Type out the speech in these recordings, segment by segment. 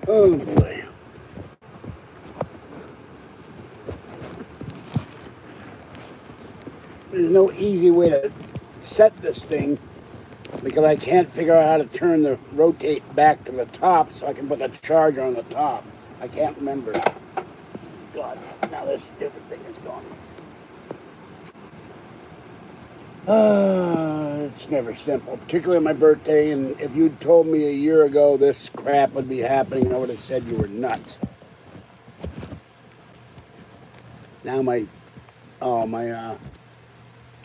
Oh boy. There's no easy way to set this thing because I can't figure out how to turn the rotate back to the top so I can put the charger on the top. I can't remember. God, now this stupid thing is gone. It's never simple, particularly on my birthday. And if you'd told me a year ago this crap would be happening, I would have said you were nuts. Now my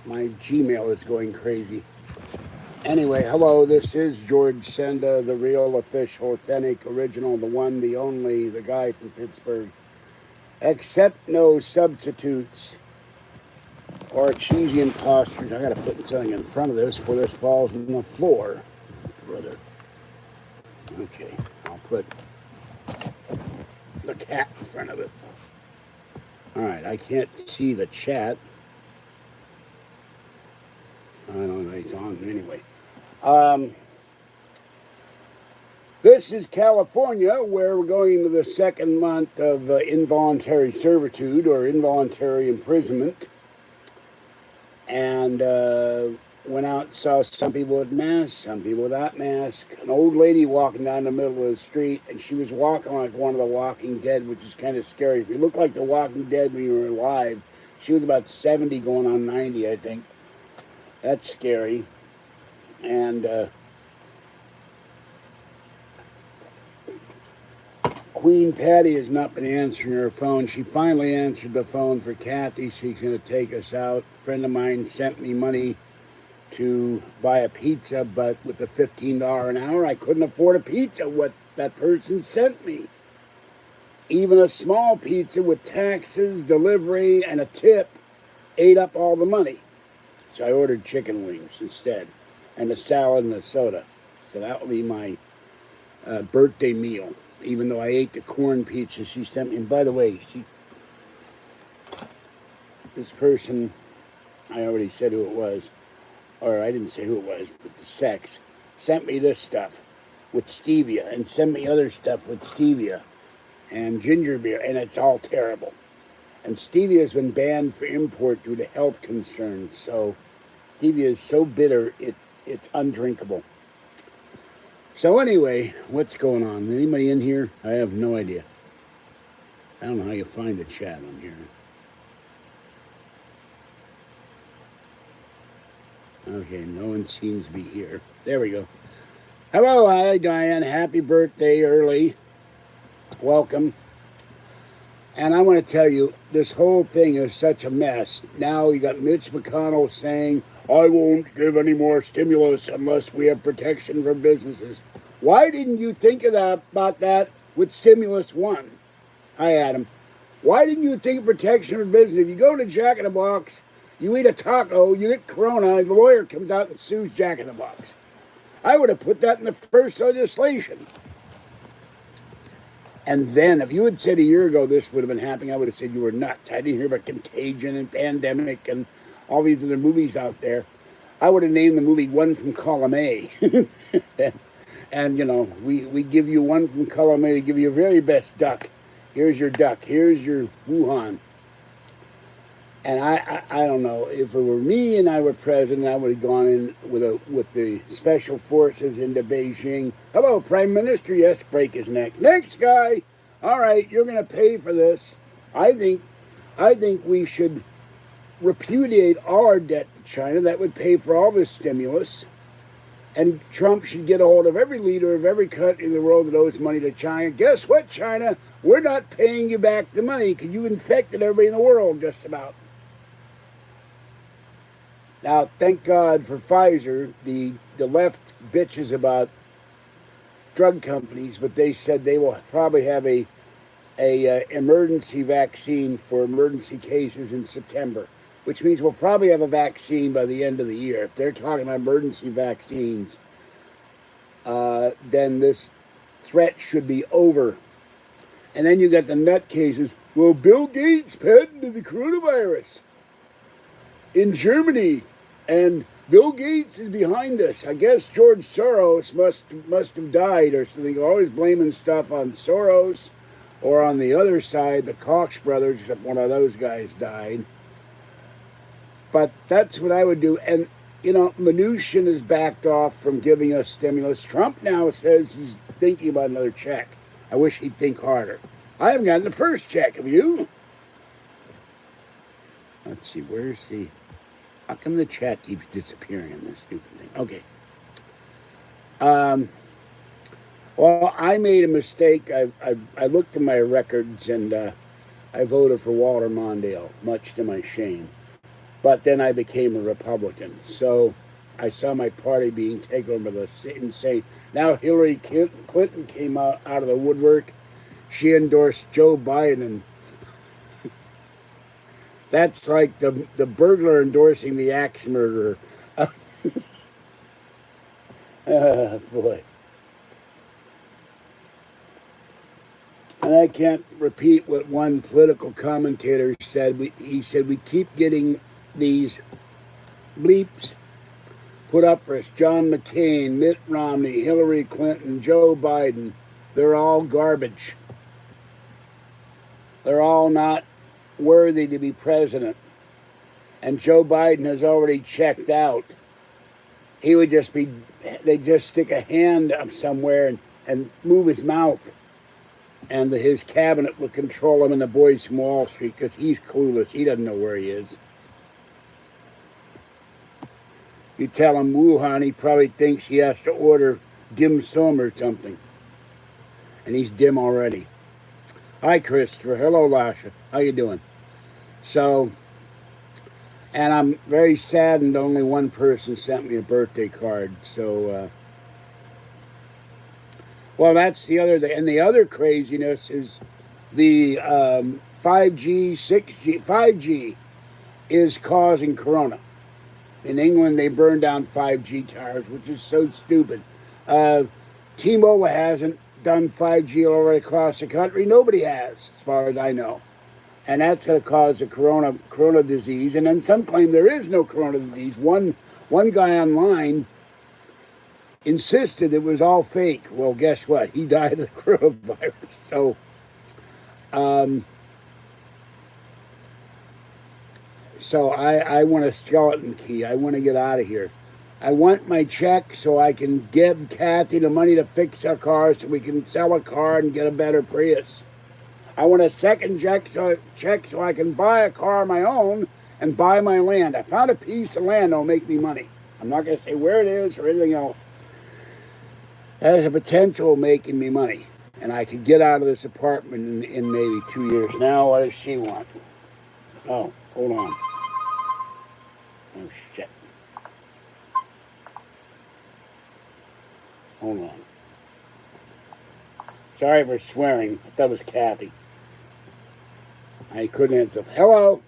Gmail is going crazy. Anyway, hello, this is George Senda, the real, official, authentic, original, the one, the only, the guy from Pittsburgh. Accept no substitutes or cheesy imposters. I gotta put something in front of this before this falls on the floor, brother. Okay, I'll put the cat in front of it. All right, I can't see the chat. I don't know if it's on anyway. This is California, where we're going into the second month of involuntary servitude or involuntary imprisonment. And went out and saw some people with masks, some people without masks. An old lady walking down the middle of the street, and she was walking like one of the Walking Dead, which is kind of scary. If you look like the Walking Dead when you were alive, she was about 70 going on 90, I think. That's scary. And Queen Patty has not been answering her phone. She finally answered the phone for Kathy. She's going to take us out. A friend of mine sent me money to buy a pizza, but with the $15 an hour, I couldn't afford a pizza, what that person sent me. Even a small pizza with taxes, delivery, and a tip ate up all the money. So I ordered chicken wings instead, and a salad and a soda. So that will be my birthday meal, even though I ate the corn pizza she sent me. And by the way, this person, I already said who it was, or I didn't say who it was, but the sex, sent me this stuff with stevia and sent me other stuff with stevia and ginger beer, and it's all terrible. And stevia has been banned for import due to health concerns. So stevia is so bitter, it's undrinkable. So anyway, what's going on? Anybody in here? I have no idea. I don't know how you find the chat on here. Okay, no one seems to be here. There we go. Hello, hi, Diane. Happy birthday early. Welcome. And I want to tell you, this whole thing is such a mess. Now you got Mitch McConnell saying, I won't give any more stimulus unless we have protection for businesses. Why didn't you think of about that with stimulus one? Hi, Adam. Why didn't you think of protection for business? If you go to Jack in the Box, you eat a taco, you get corona, and the lawyer comes out and sues Jack in the Box. I would have put that in the first legislation. And then, if you had said a year ago this would have been happening, I would have said you were nuts. I didn't hear about Contagion and Pandemic and all these other movies out there. I would have named the movie One from Column A. And, you know, we give you one from Column A to give you your very best duck. Here's your duck. Here's your Wuhan. And I don't know, if it were me and I were president, I would have gone in with the special forces into Beijing. Hello, Prime Minister. Yes, break his neck. Next guy. All right, you're going to pay for this. I think we should repudiate all our debt to China. That would pay for all this stimulus. And Trump should get a hold of every leader of every country in the world that owes money to China. Guess what, China? We're not paying you back the money because you infected everybody in the world just about. Now, thank God for Pfizer. The left bitches about drug companies, but they said they will probably have a emergency vaccine for emergency cases in September, which means we'll probably have a vaccine by the end of the year. If they're talking about emergency vaccines, then this threat should be over. And then you got the nutcases. Well, Bill Gates patented the coronavirus in Germany, and Bill Gates is behind this. I guess George Soros must have died or something. They're always blaming stuff on Soros or on the other side, the Koch brothers, except one of those guys died. But that's what I would do. And, you know, Mnuchin has backed off from giving us stimulus. Trump now says he's thinking about another check. I wish he'd think harder. I haven't gotten the first check. Have you? Let's see, where's the... How come the chat keeps disappearing on this stupid thing? Okay. Well, I made a mistake. I looked at my records and I voted for Walter Mondale, much to my shame. But then I became a Republican. So I saw my party being taken over by the insane. Now Hillary Clinton came out of the woodwork. She endorsed Joe Biden. That's like the burglar endorsing the axe murderer. Boy. And I can't repeat what one political commentator said. He said, we keep getting these bleeps put up for us. John McCain, Mitt Romney, Hillary Clinton, Joe Biden. They're all garbage. They're all not worthy to be president. And Joe Biden has already checked out. He would just be, they'd just stick a hand up somewhere and move his mouth. And his cabinet would control him and the boys from Wall Street because he's clueless. He doesn't know where he is. You tell him Wuhan, he probably thinks he has to order dim sum or something. And he's dim already. Hi, Christopher. Hello, Lasha. How you doing? So, and I'm very saddened only one person sent me a birthday card. So, well, that's the other thing. And the other craziness is the 5G, 6G, 5G is causing corona. In England, they burned down 5G towers, which is so stupid. T-Mobile hasn't done 5G all right across the country. Nobody has, as far as I know. And that's going to cause a corona disease. And then some claim there is no corona disease. One guy online insisted it was all fake. Well, guess what? He died of the coronavirus. So, I want a skeleton key. I want to get out of here. I want my check so I can give Kathy the money to fix our car so we can sell a car and get a better Prius. I want a second check so I can buy a car of my own and buy my land. I found a piece of land that'll make me money. I'm not going to say where it is or anything else. It has a potential of making me money. And I could get out of this apartment in maybe 2 years. Now, what does she want? Oh, hold on. Oh, shit. Hold on. Sorry for swearing. I thought it was Kathy. I couldn't answer. Hello?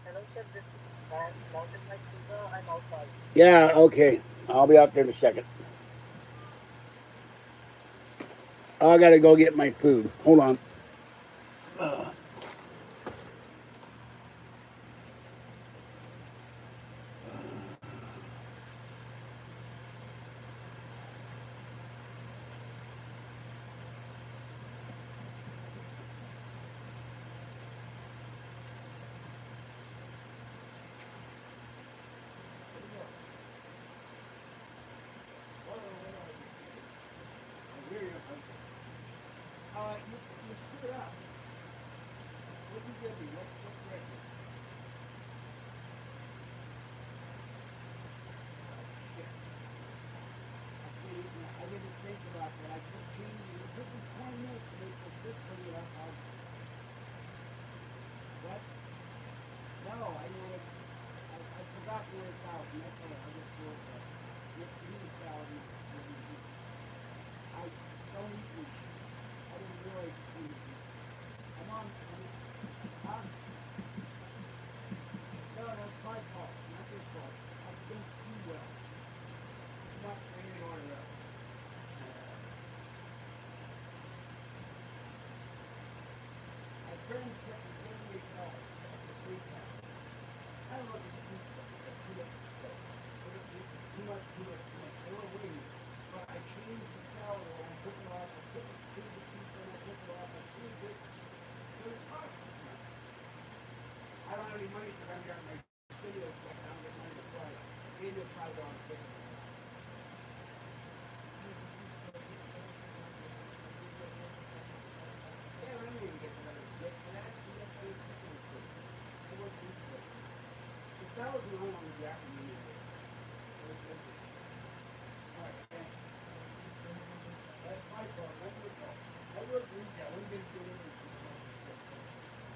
Hello, sir. This is Mountain Mike Pizza. I'm outside. Yeah, okay. I'll be out there in a second. I gotta go get my food. Hold on. You screwed up. What did you give me? What record? Oh, shit. I didn't think about that. I keep changing. It took me 20 minutes to make this video up. What? No, I know it. I forgot to work out, and that's all. I just worked out. You eat a salad. I don't eat meat. I didn't realize it. I'm on. Huh? No, it's my fault, not your fault. I don't see well. It's not any order up. I turned something $38. That's a free time. I don't know if it's a pizza. It's a I don't have any money for them getting my studio check. I don't get money to fly. Maybe a $5 ticket. Yeah, I don't even get another check for that. You get paid ticket for it. I work for you. If that was the only one we got, we needed it. All right, thanks. That's my fault. That's your fault. I work retail. We didn't do it.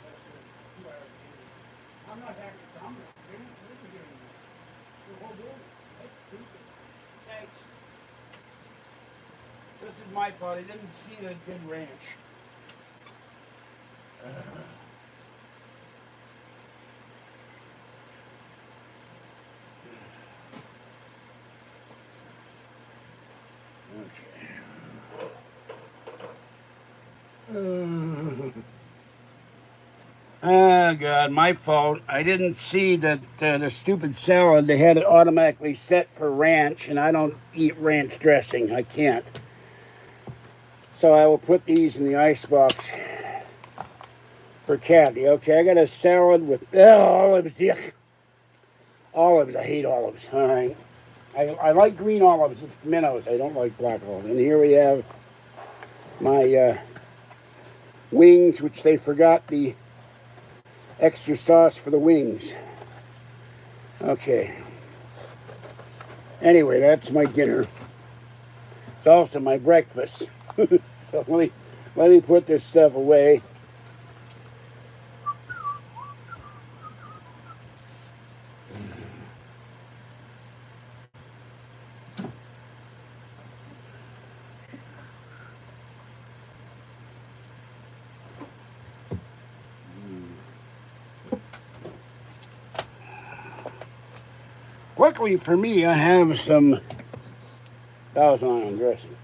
That's 2 hours a day. I'm not happy with them. They didn't get anything. The whole building. That's stupid. Thanks. This is my fault. I didn't see the good ranch. Oh, God, my fault. I didn't see that the stupid salad, they had it automatically set for ranch, and I don't eat ranch dressing. I can't. So I will put these in the icebox for Kathy. Okay, I got a salad with olives. Yuck. Olives, I hate olives. All right. I like green olives. It's minnows. I don't like black olives. And here we have my wings, which they forgot the extra sauce for the wings. Okay. Anyway, that's my dinner. It's also my breakfast. So let me put this stuff away. Luckily for me, I have some Thousand Island dressing.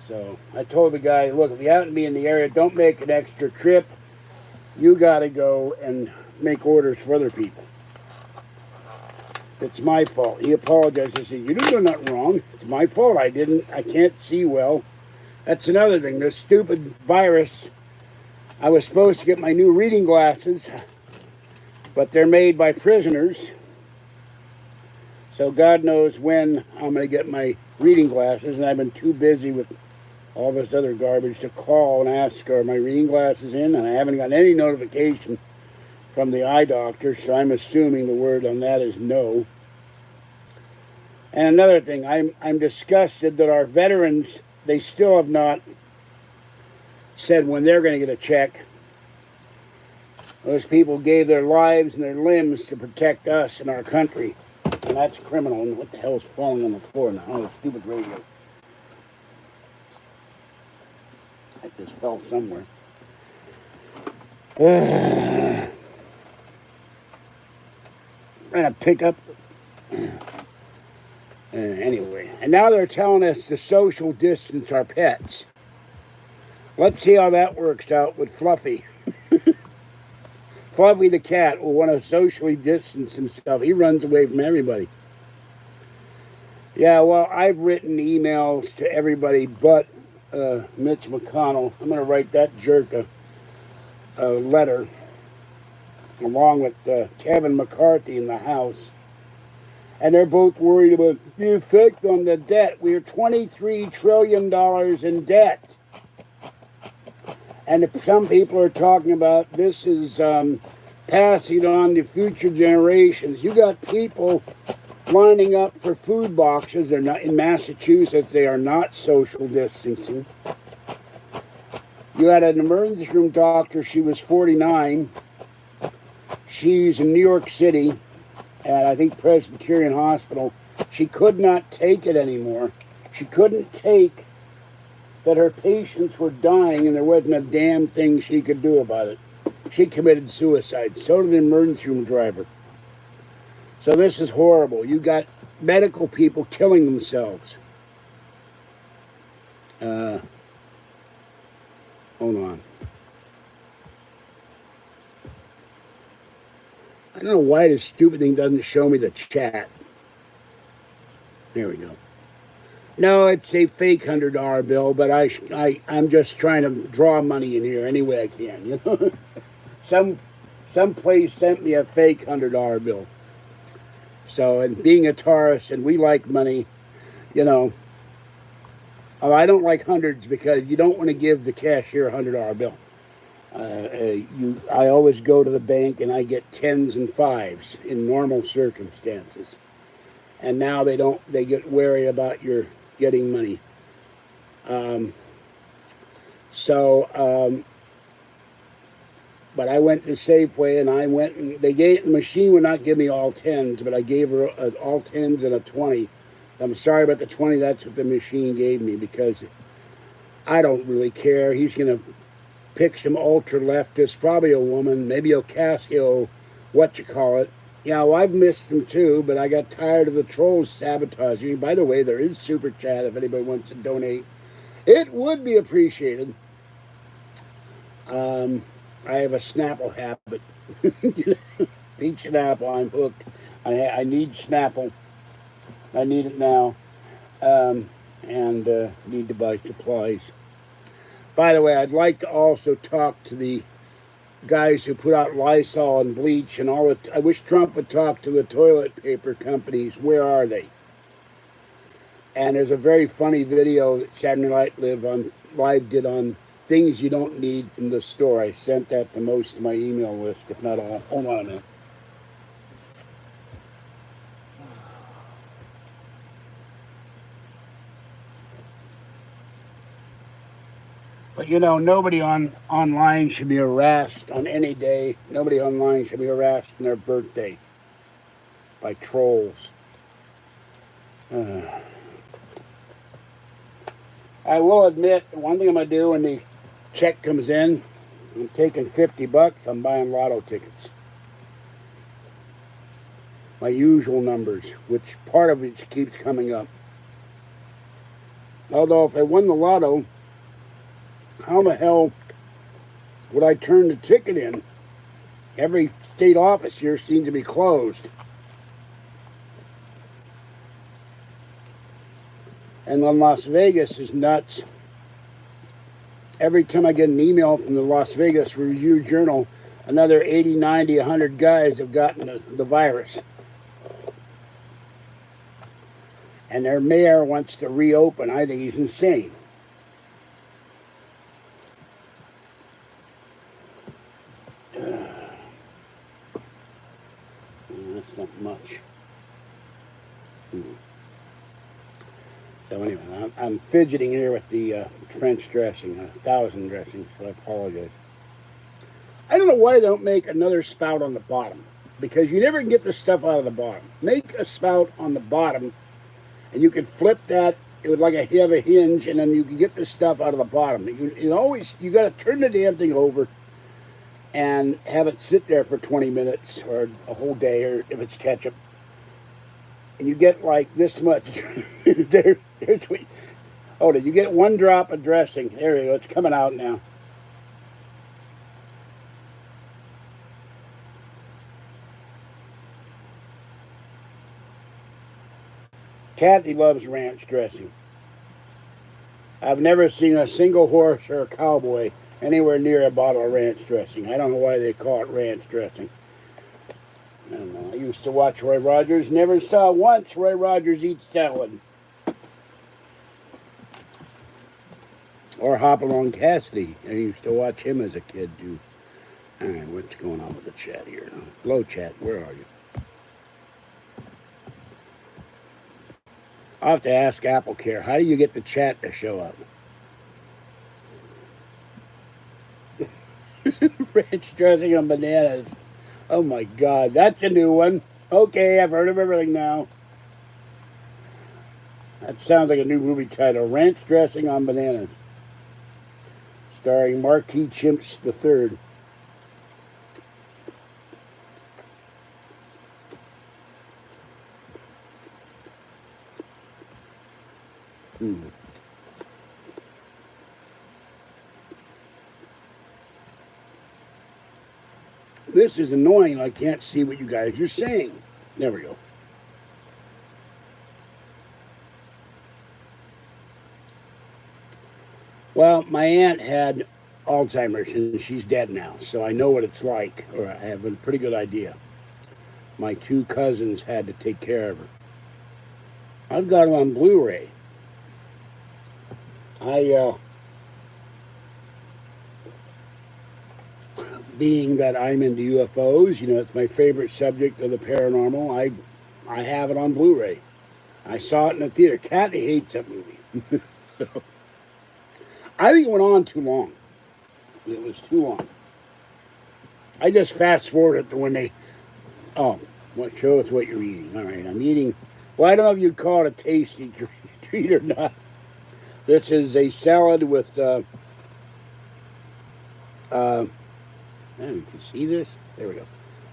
So I told the guy, look, if you happen to be in the area, don't make an extra trip. You got to go and make orders for other people. It's my fault. He apologized. I said, you didn't do nothing wrong. It's my fault. I can't see well. That's another thing. This stupid virus. I was supposed to get my new reading glasses, but they're made by prisoners. So God knows when I'm going to get my reading glasses, and I've been too busy with all this other garbage to call and ask, are my reading glasses in? And I haven't gotten any notification from the eye doctor, so I'm assuming the word on that is no. And another thing, I'm disgusted that our veterans, they still have not said when they're going to get a check. Those people gave their lives and their limbs to protect us and our country. And that's criminal. And what the hell is falling on the floor now? Oh, stupid radio. It just fell somewhere. Trying to pick up. Anyway, and now they're telling us to social distance our pets. Let's see how that works out with Fluffy. Fluffy the cat will want to socially distance himself. He runs away from everybody. Yeah, well, I've written emails to everybody but Mitch McConnell. I'm going to write that jerk a letter along with Kevin McCarthy in the House. And they're both worried about the effect on the debt. We're $23 trillion in debt. And some people are talking about this is passing on to future generations. You got people lining up for food boxes. They're not in Massachusetts. They are not social distancing. You had an emergency room doctor. She was 49. She's in New York City at, I think, Presbyterian Hospital. She could not take it anymore. She couldn't take that her patients were dying and there wasn't a damn thing she could do about it. She committed suicide. So did the emergency room driver. So this is horrible. You got medical people killing themselves. Hold on. I don't know why this stupid thing doesn't show me the chat. There we go. No, it's a fake $100 bill, but I'm just trying to draw money in here any way I can. You know, some place sent me a fake $100 bill. So, and being a Taurus, and we like money, you know. Oh, I don't like hundreds because you don't want to give the cashier a $100 bill. I always go to the bank and I get tens and fives in normal circumstances. And now they get wary about your getting money. But I went to Safeway and the machine would not give me all tens, but I gave her all tens and a 20. I'm sorry about the 20, that's what the machine gave me because I don't really care. He's going to pick some ultra-leftist, probably a woman, maybe Ocasio, Yeah, well, I've missed them too, but I got tired of the trolls sabotaging me. By the way, there is Super Chat if anybody wants to donate. It would be appreciated. I have a Snapple habit. Peach Snapple, I'm hooked. I need Snapple. I need it now. And need to buy supplies. By the way, I'd like to also talk to the guys who put out Lysol and bleach and all it. I wish Trump would talk to the toilet paper companies. Where are they? And there's a very funny video that Saturday Night Live did on things you don't need from the store. I sent that to most of my email list, if not all. Hold on a minute. But you know, nobody online should be harassed on any day. Nobody online should be harassed on their birthday by trolls. I will admit, one thing I'm going to do when the check comes in, I'm taking $50, I'm buying Lotto tickets. My usual numbers, which part of it keeps coming up. Although if I won the Lotto, how the hell would I turn the ticket in? Every state office here seems to be closed. And then Las Vegas is nuts. Every time I get an email from the Las Vegas Review-Journal, another 80, 90, 100 guys have gotten the virus. And their mayor wants to reopen. I think he's insane. That's not much. So anyway, I'm fidgeting here with the French dressing, 1,000 dressings, so I apologize. I don't know why they don't make another spout on the bottom, because you never can get the stuff out of the bottom. Make a spout on the bottom, and you can flip that. It would like you have a hinge, and then you can get the stuff out of the bottom. You got to turn the damn thing over and have it sit there for 20 minutes or a whole day, or if it's ketchup. And you get like this much. There's what. Oh, you get one drop of dressing. There you go. It's coming out now. Kathy loves ranch dressing. I've never seen a single horse or a cowboy anywhere near a bottle of ranch dressing. I don't know why they call it ranch dressing. I don't know. I used to watch Roy Rogers. Never saw once Roy Rogers eat salad. Or Hopalong Cassidy. I used to watch him as a kid, too. All right, what's going on with the chat here? Hello, chat. Where are you? I'll have to ask AppleCare. How do you get the chat to show up? Ranch dressing on bananas. Oh my God, that's a new one. Okay, I've heard of everything now. That sounds like a new movie title. Ranch dressing on bananas. Starring Marquis Chimps III. This is annoying. I can't see what you guys are saying. There we go. Well, my aunt had Alzheimer's and she's dead now, so I know what it's like, or I have a pretty good idea. My two cousins had to take care of her. I've got them on Blu-ray. I, being that I'm into UFOs, it's my favorite subject of the paranormal. I have it on Blu-ray. I saw it in the theater. Kathy hates that movie. I think it went on too long. It was too long. I just fast forwarded to when they. Oh, what show us what you're eating? All right, I'm eating. Well, I don't know if you'd call it a tasty treat or not. This is a salad with. You can see this. There we go.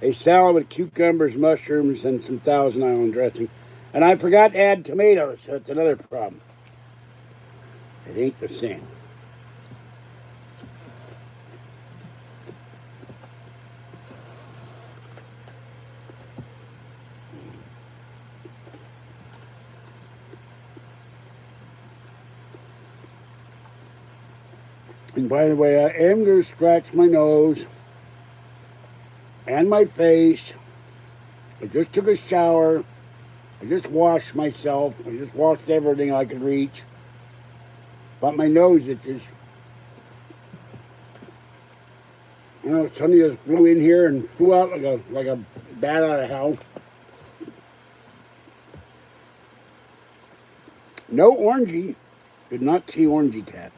A salad with cucumbers, mushrooms, and some Thousand Island dressing. And I forgot to add tomatoes, so that's another problem. It ain't the same. And by the way, I am going to scratch my nose and my face. I just took a shower. I just washed myself. I just washed everything I could reach. But my nose itches. Somebody just flew in here and flew out like a bat out of hell. No orangey. Did not see orangey cat.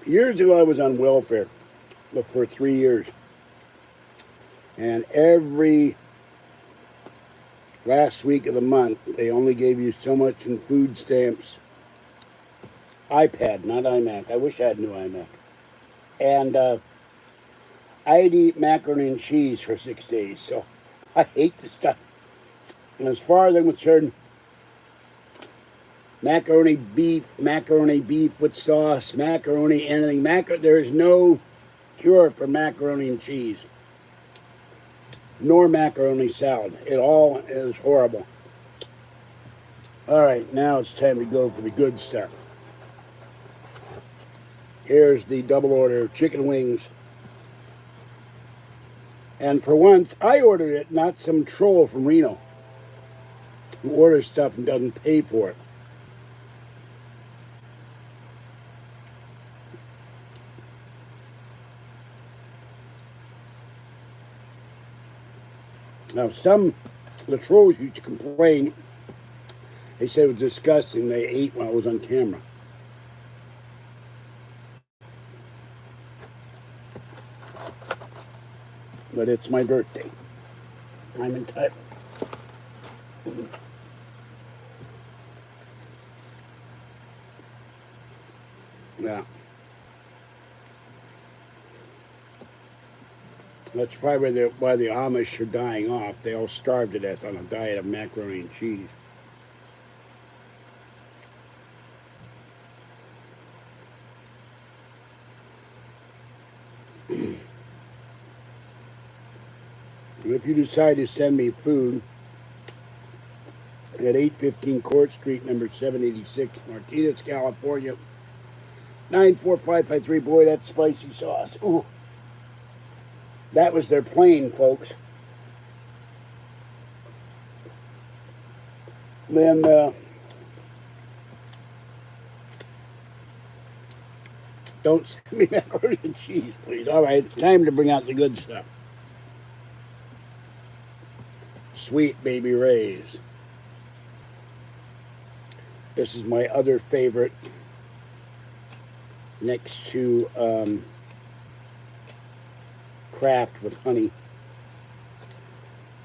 Years ago, I was on welfare for 3 years. And every last week of the month, they only gave you so much in food stamps. iPad, not iMac. I wish I had a new iMac. And I'd eat macaroni and cheese for 6 days. So I hate the stuff. And as far as I'm concerned, macaroni beef with sauce, macaroni anything. There's no cure for macaroni and cheese, nor macaroni salad. It all is horrible. All right, now it's time to go for the good stuff. Here's the double order of chicken wings. And for once, I ordered it, not some troll from Reno who orders stuff and doesn't pay for it. Now, the trolls used to complain. They said it was disgusting. They ate when I was on camera. But it's my birthday. I'm entitled. Yeah. That's probably why the Amish are dying off. They all starved to death on a diet of macaroni and cheese. If you decide to send me food at 815 Court Street, number 786, Martinez, California, 94553. Boy, that's spicy sauce. Ooh. That was their plane, folks. Then don't send me macaroni and cheese, please. All right, it's time to bring out the good stuff. Sweet Baby Ray's. This is my other favorite, next to Kraft with honey.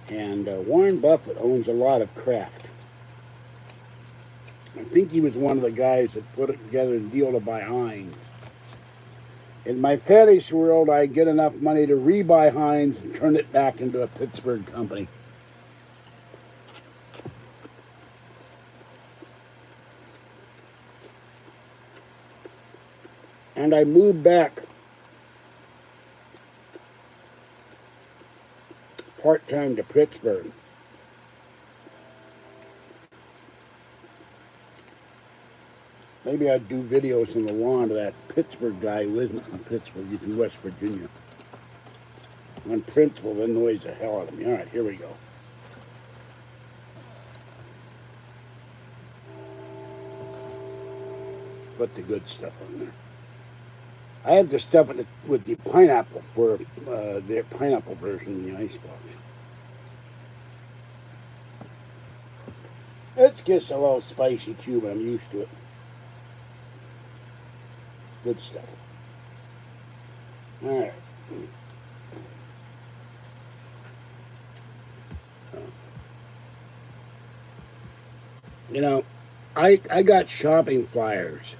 And Warren Buffett owns a lot of Kraft. I think he was one of the guys that put it together and deal to buy Heinz. In my fantasy world, I get enough money to rebuy Heinz and turn it back into a Pittsburgh company. And I moved back part-time to Pittsburgh. Maybe I'd do videos on the lawn of that Pittsburgh guy who isn't from Pittsburgh. He's in West Virginia. On principle, that annoys the hell out of me. All right, here we go. Put the good stuff on there. I have the stuff with the pineapple for their pineapple version in the icebox. It's just a little spicy too, but I'm used to it. Good stuff. All right. You know, I got shopping flyers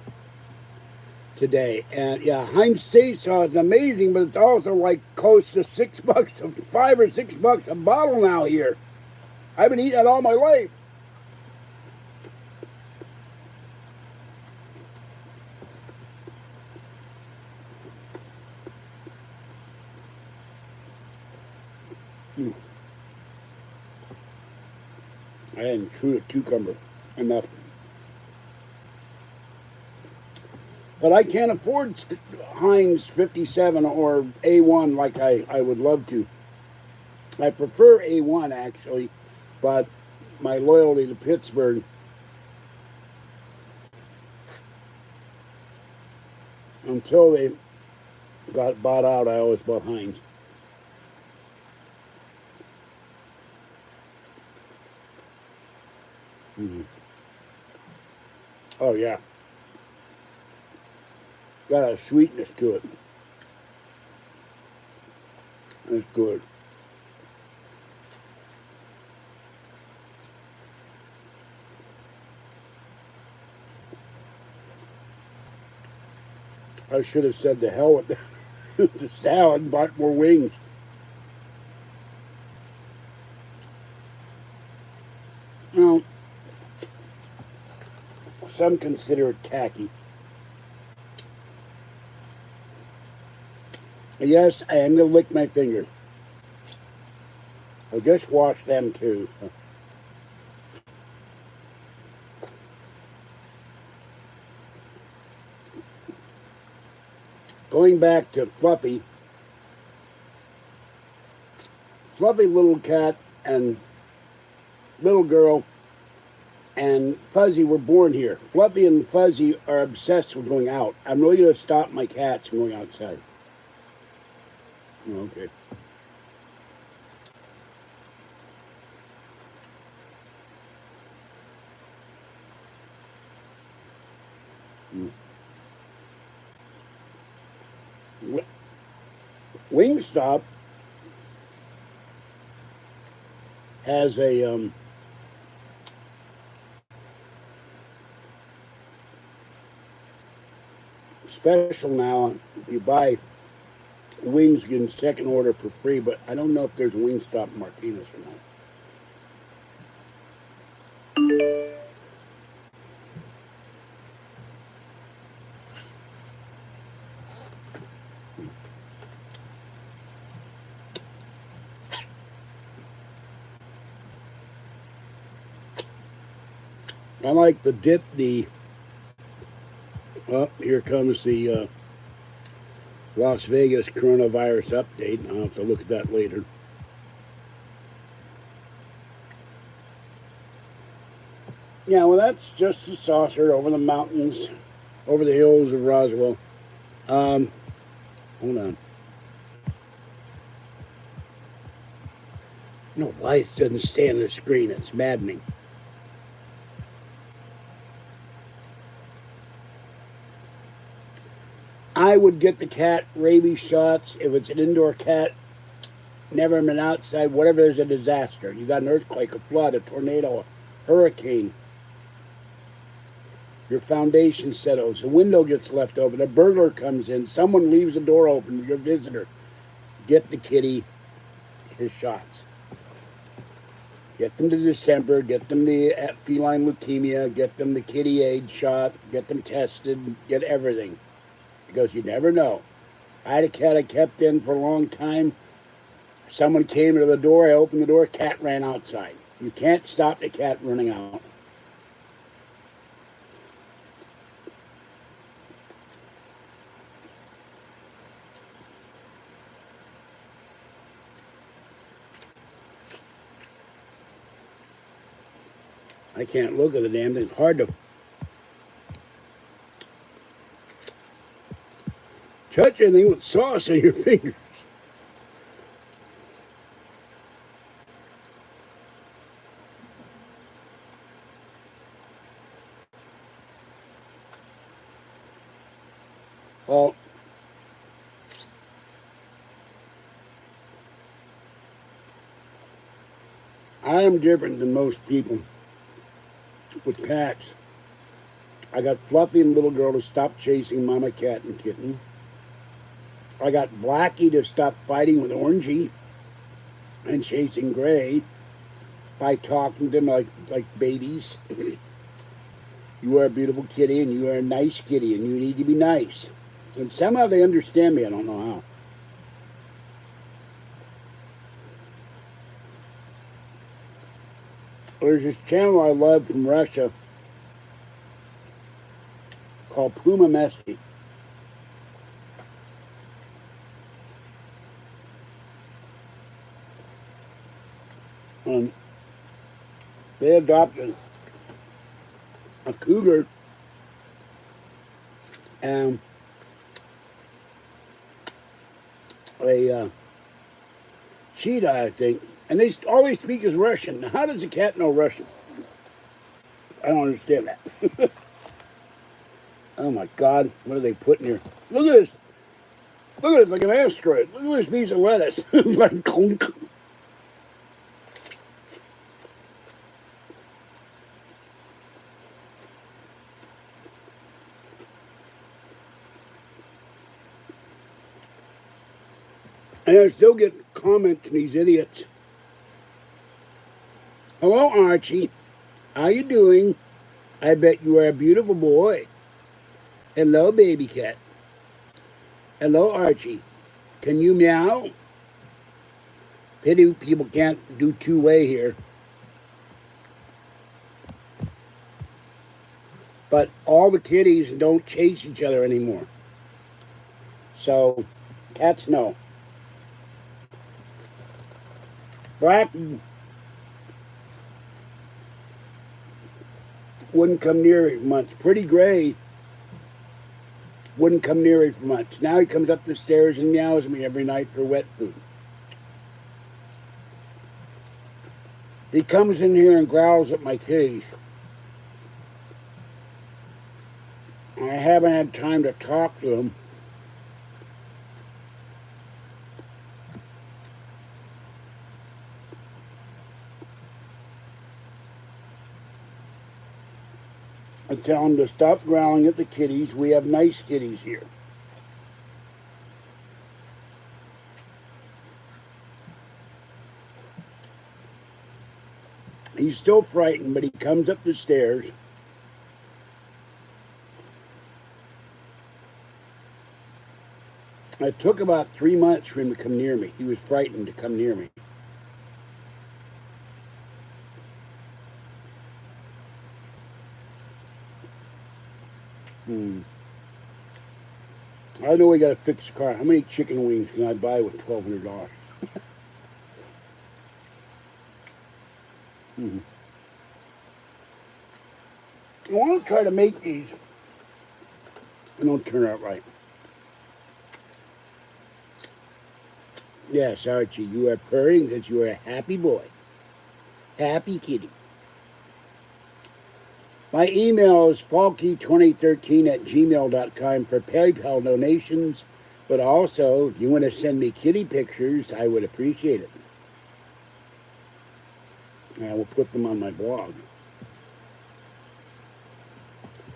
today, and yeah, Heinz steak sauce is amazing, but it's also like close to $6, $5 or $6 a bottle now here. I've been eating that all my life. I hadn't chewed a cucumber enough. But I can't afford Heinz 57 or A1 like I would love to. I prefer A1 actually, but my loyalty to Pittsburgh, until they got bought out, I always bought Heinz. Mm-hmm. Oh yeah. Got a sweetness to it. That's good. I should have said the hell with the salad and bought more wings. Well, some consider it tacky. Yes, I am going to lick my fingers. I'll just wash them too. Going back to Fluffy. Fluffy little cat and little girl and Fuzzy were born here. Fluffy and Fuzzy are obsessed with going out. I'm really going to stop my cats from going outside. Okay. Wingstop has a special now. If you buy wings, you get second order for free, but I don't know if there's Wingstop Martinez or not. I like to dip the, oh, here comes the Las Vegas coronavirus update. I'll have to look at that later. Yeah, well, that's just the saucer over the mountains, over the hills of Roswell. Hold on. No, life doesn't stay on the screen. It's maddening. I would get the cat rabies shots if it's an indoor cat. Never been outside. Whatever, there's a disaster. You got an earthquake, a flood, a tornado, a hurricane. Your foundation settles. A window gets left open. A burglar comes in. Someone leaves the door open. Your visitor. Get the kitty his shots. Get them the distemper. Get them the feline leukemia. Get them the kitty AIDS shot. Get them tested. Get everything. Because you never know. I had a cat I kept in for a long time. Someone came to the door, I opened the door, cat ran outside. You can't stop the cat running out. I can't look at the damn thing. It's hard to touch anything with sauce on your fingers. Well, I am different than most people with cats. I got Fluffy and Little Girl to stop chasing Mama Cat and Kitten. I got Blackie to stop fighting with Orangey and chasing Gray by talking to them like babies. You are a beautiful kitty and you are a nice kitty and you need to be nice. And somehow they understand me. I don't know how. There's this channel I love from Russia called Puma Mesty. They adopted a cougar and a cheetah, I think, and all they speak is Russian. Now, how does a cat know Russian? I don't understand that. Oh my God, what are they putting here? Look at this. Look at it, like an asteroid. Look at this piece of lettuce. Like clunk. And I still get comments from these idiots. Hello, Archie. How you doing? I bet you are a beautiful boy. Hello, baby cat. Hello, Archie. Can you meow? Pity people can't do two-way here. But all the kitties don't chase each other anymore. So, cats know. Black wouldn't come near me for months. Pretty Gray wouldn't come near me for months. Now he comes up the stairs and meows at me every night for wet food. He comes in here and growls at my kitties. I haven't had time to talk to him. I tell him to stop growling at the kitties. We have nice kitties here. He's still frightened, but he comes up the stairs. It took about 3 months for him to come near me. He was frightened to come near me. I know we got to fix the car. How many chicken wings can I buy with $1,200? I want to try to make these. They don't turn out right. Yes, Archie, you are purring because you are a happy boy. Happy kitty. My email is falky2013@gmail.com for PayPal donations, but also, if you want to send me kitty pictures, I would appreciate it. I will put them on my blog.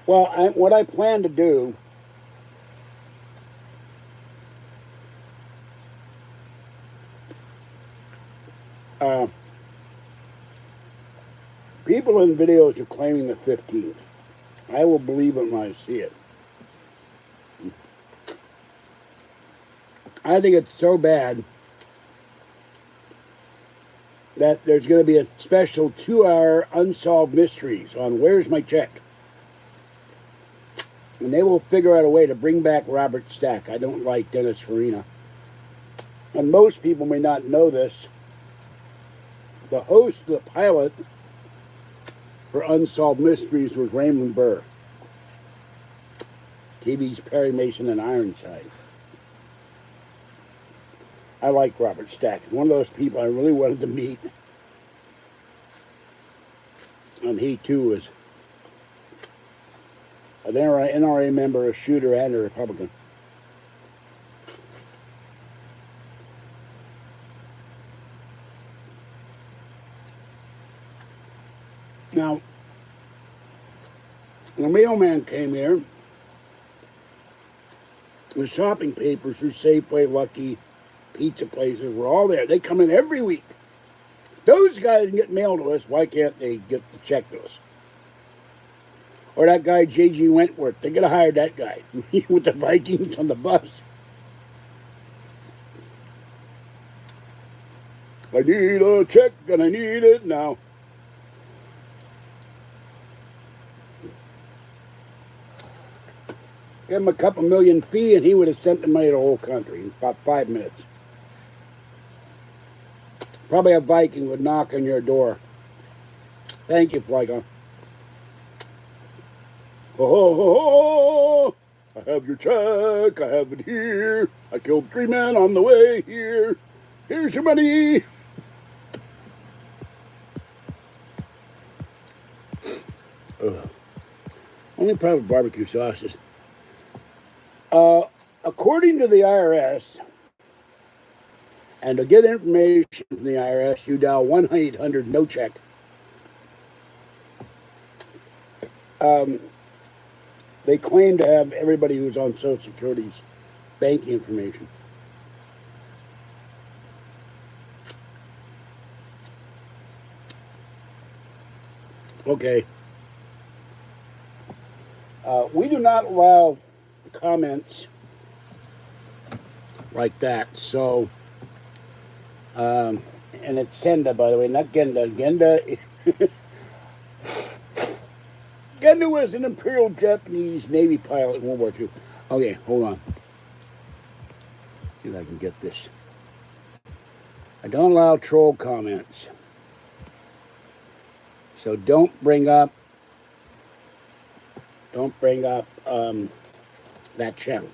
Well, what I plan to do people in videos are claiming the 15th. I will believe it when I see it. I think it's so bad that there's going to be a special 2-hour Unsolved Mysteries on Where's My Check? And they will figure out a way to bring back Robert Stack. I don't like Dennis Farina. And most people may not know this. The host of the pilot for Unsolved Mysteries was Raymond Burr. TV's Perry Mason and Ironside. I like Robert Stack. He's one of those people I really wanted to meet. And he too was an NRA member, a shooter, and a Republican. Now, the mailman came here. The shopping papers for Safeway, Lucky, pizza places were all there. They come in every week. Those guys get mail to us. Why can't they get the check to us? Or that guy, J.G. Wentworth. They could have hired that guy with the Vikings on the bus. I need a check and I need it now. Give him a couple million fee and he would have sent the money to the whole country in about 5 minutes. Probably a Viking would knock on your door. Thank you, Flygon. Oh, I have your check. I have it here. I killed 3 men on the way here. Here's your money. Only problem with barbecue sauces. According to the IRS, and to get information from the IRS, you dial 1-800-NO-CHECK. They claim to have everybody who's on Social Security's banking information. Okay. We do not allow comments like that, so and it's Senda, by the way, not Genda. Genda was an Imperial Japanese Navy pilot in World War II. Okay, hold on. See if I can get this. I don't allow troll comments, so don't bring up that channel.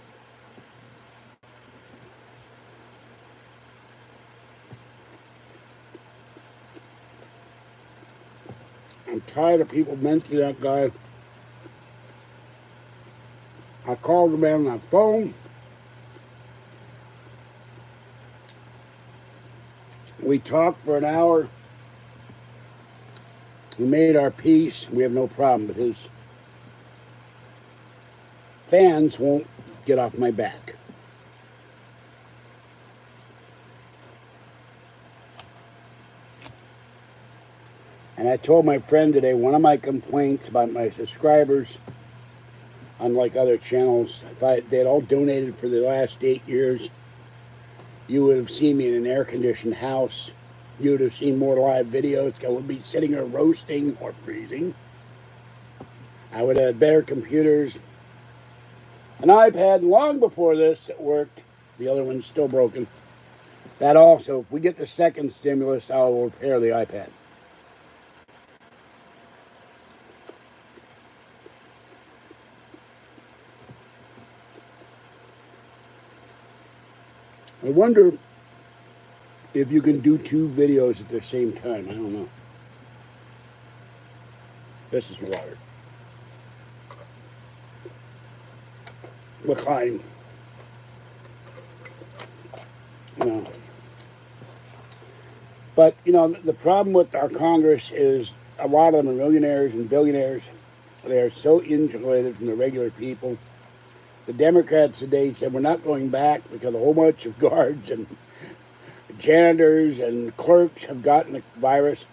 I'm tired of people mentioning that guy. I called the man on the phone. We talked for an hour. We made our peace. We have no problem, but his fans won't get off my back. And I told my friend today, one of my complaints about my subscribers, unlike other channels, if they'd all donated for the last 8 years, you would have seen me in an air-conditioned house. You would have seen more live videos. I would be sitting here roasting or freezing. I would have had better computers. An iPad long before this that worked. The other one's still broken. That also, if we get the second stimulus, I'll repair the iPad. I wonder if you can do 2 videos at the same time. I don't know. This is water. Recline. No. But, you know, the problem with our Congress is a lot of them are millionaires and billionaires. They are so insulated from the regular people. The Democrats today said we're not going back because a whole bunch of guards and janitors and clerks have gotten the virus.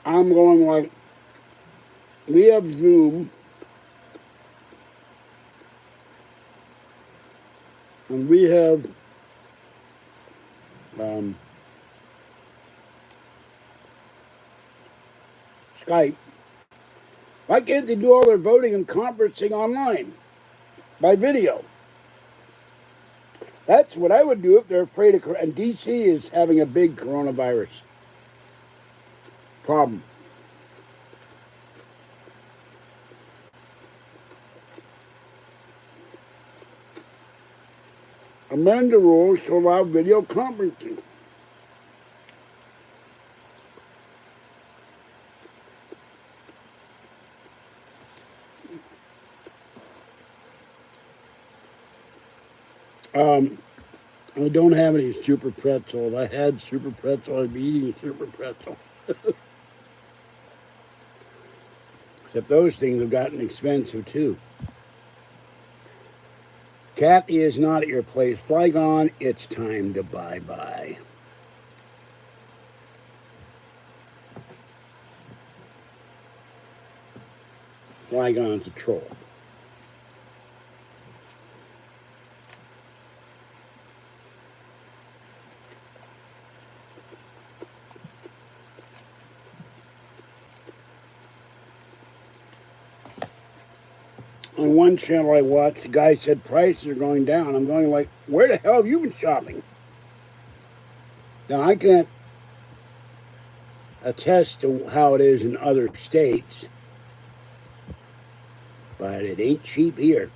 I'm going like, we have Zoom, and we have Skype. Why can't they do all their voting and conferencing online by video? That's what I would do if they're afraid of. And DC is having a big coronavirus problem. Amend the rules to allow video conferencing. I don't have any super pretzel. If I had super pretzel, I'd be eating super pretzel. Except those things have gotten expensive too. Kathy is not at your place. Flygon, it's time to bye-bye. Flygon's a troll. On one channel I watched, the guy said prices are going down. I'm going like, where the hell have you been shopping? Now, I can't attest to how it is in other states, but it ain't cheap here.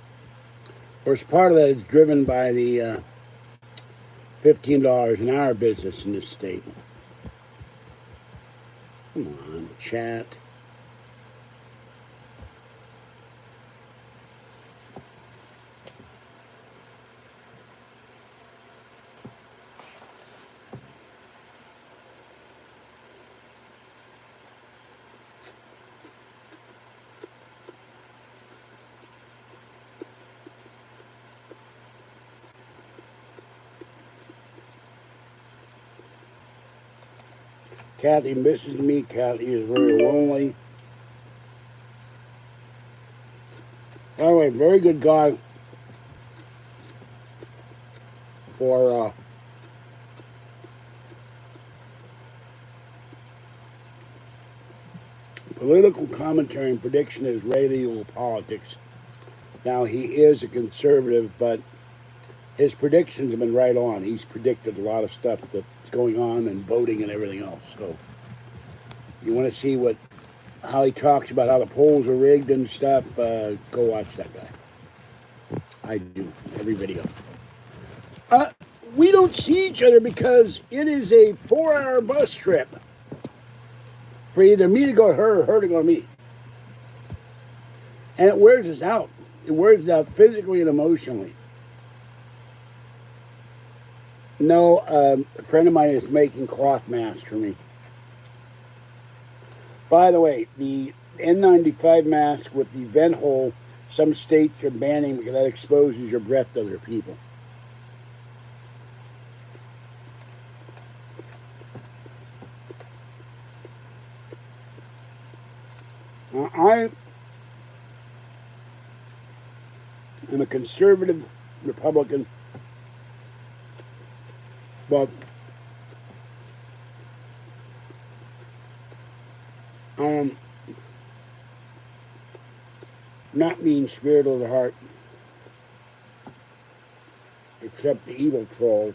Of course, part of that is driven by the $15 an hour business in this state. Come on, chat. Kathy misses me. Kathy is very lonely. By the way, very good guy for political commentary and prediction is radio politics. Now, he is a conservative, but his predictions have been right on. He's predicted a lot of stuff that's going on and voting and everything else. So you want to see how he talks about how the polls are rigged and stuff, go watch that guy. I do, every video. We don't see each other because it is a 4-hour bus trip for either me to go to her or her to go to me. And it wears us out. It wears us out physically and emotionally. No, a friend of mine is making cloth masks for me. By the way, the N95 mask with the vent hole, some states are banning because that exposes your breath to other people. I am a conservative Republican, but not mean-spirited of the heart, except the evil trolls.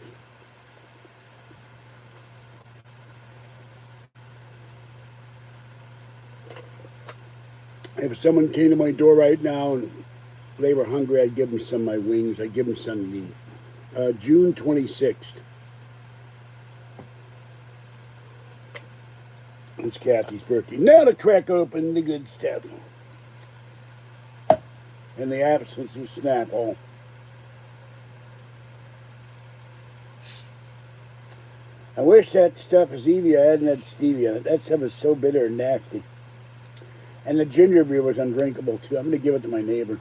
If someone came to my door right now and they were hungry, I'd give them some of my wings. I'd give them something to eat. June 26th. It's Kathy's birthday. Now to crack open the good stuff. In the absence of Snapple. I wish that stuff was stevia hadn't had stevia in it. That stuff is so bitter and nasty. And the ginger beer was undrinkable too. I'm going to give it to my neighbor.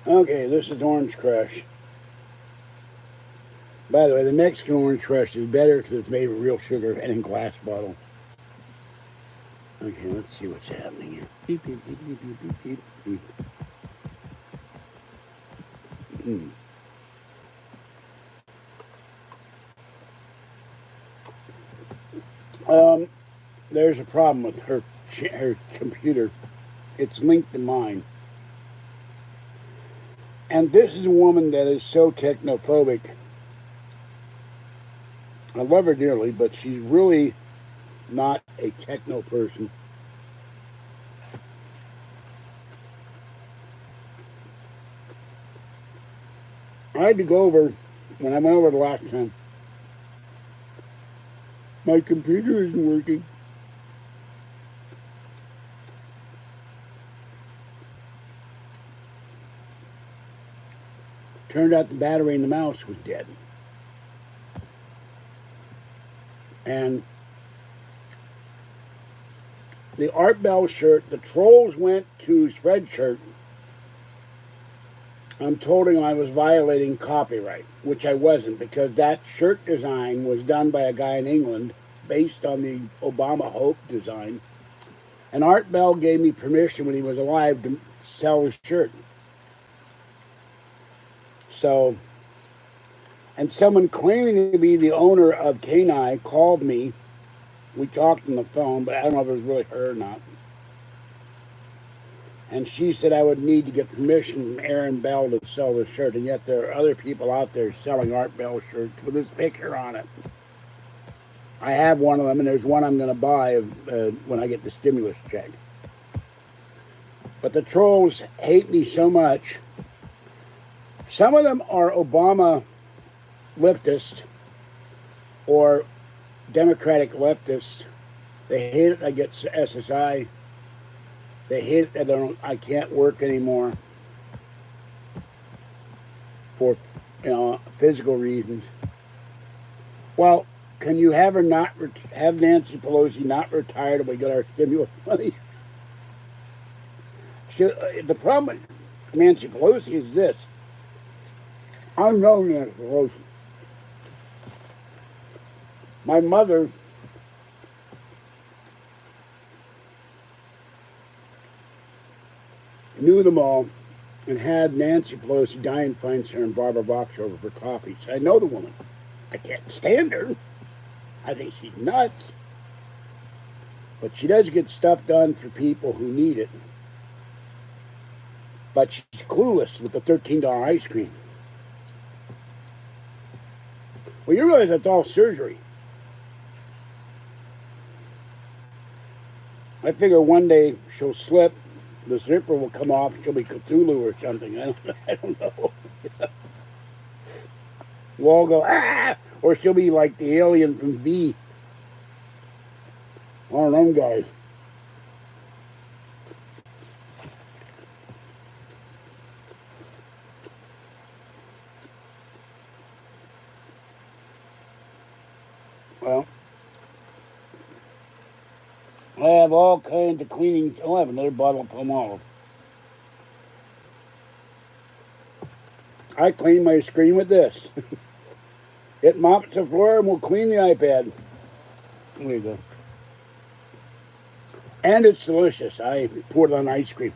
Okay, this is Orange Crush. By the way, the Mexican orange crush is better because it's made with real sugar and in glass bottle. Okay, let's see what's happening here. Beep, beep, beep, beep, beep, beep, beep, beep. There's a problem with her computer. It's linked to mine. And this is a woman that is so technophobic. I love her dearly, but she's really not a techno person. I had to go over, when I went over the last time, my computer isn't working. Turned out the battery in the mouse was dead. And the Art Bell shirt, the trolls went to Spreadshirt. I'm told him I was violating copyright, which I wasn't, because that shirt design was done by a guy in England based on the Obama Hope design. And Art Bell gave me permission when he was alive to sell his shirt. So, and someone claiming to be the owner of Kenai called me. We talked on the phone, but I don't know if it was really her or not. And she said I would need to get permission from Aaron Bell to sell the shirt, and yet there are other people out there selling Art Bell shirts with this picture on it. I have one of them, and there's one I'm going to buy when I get the stimulus check. But the trolls hate me so much. Some of them are Obama leftists or Democratic leftists. They hate it I get SSI. They hate it that I can't work anymore for physical reasons. Well, can you have her not have Nancy Pelosi not retired if we get our stimulus money? The problem with Nancy Pelosi is this. I know Nancy Pelosi. My mother knew them all and had Nancy Pelosi, Dianne Feinstein, and Barbara Box over for coffee. So I know the woman. I can't stand her. I think she's nuts. But she does get stuff done for people who need it. But she's clueless with the $13 ice cream. Well, you realize that's all surgery. I figure one day she'll slip, the zipper will come off, she'll be Cthulhu or something. I don't know. We'll all go, ah! Or she'll be like the alien from V. One of them guys. Well, I have all kinds of cleaning. I'll have another bottle of Palmolive. I clean my screen with this. It mops the floor and we'll clean the iPad. There you go. And it's delicious. I pour it on ice cream.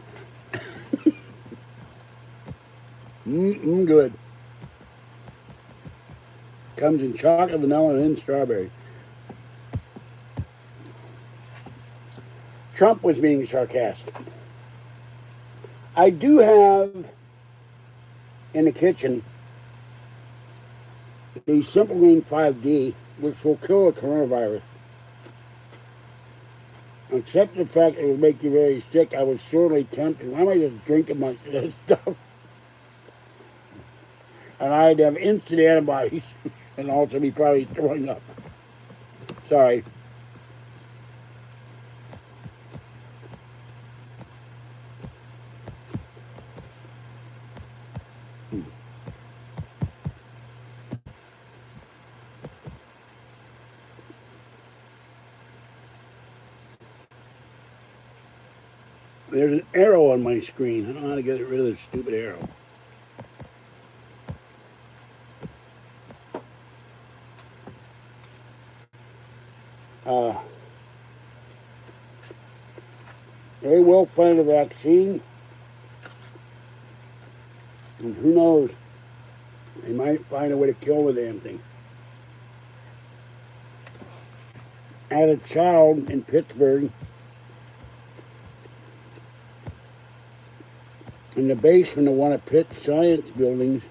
Good. Comes in chocolate, vanilla, and strawberry. Trump was being sarcastic. I do have in the kitchen the Simple Green 5D, which will kill a coronavirus. Except the fact it will make you very sick, I was sorely tempted. Why am I just drinking much of this stuff? And I'd have instant antibodies and also be probably throwing up. Sorry. There's an arrow on my screen. I don't know how to get rid of this stupid arrow. Uh, they will find a vaccine, and who knows, they might find a way to kill the damn thing. I had a child in Pittsburgh in the basement of one of Pitt's science buildings.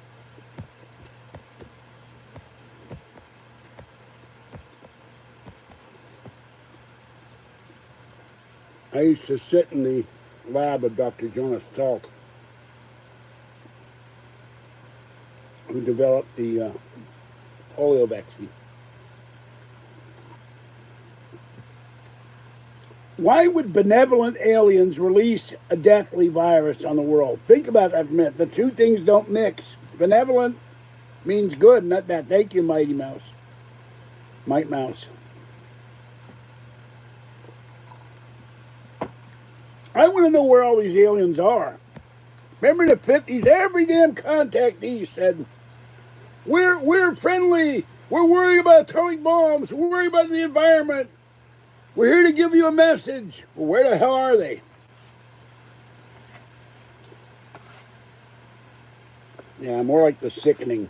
I used to sit in the lab of Dr. Jonas Salk, who developed the polio vaccine. Why would benevolent aliens release a deathly virus on the world? Think about that for a minute. The two things don't mix. Benevolent means good, not bad. Thank you, Mighty Mouse. Might Mouse. I want to know where all these aliens are. Remember in the 50s, every damn contactee said, we're friendly. We're worried about atomic bombs. We're worried about the environment. We're here to give you a message. Well, where the hell are they? Yeah, more like the sickening.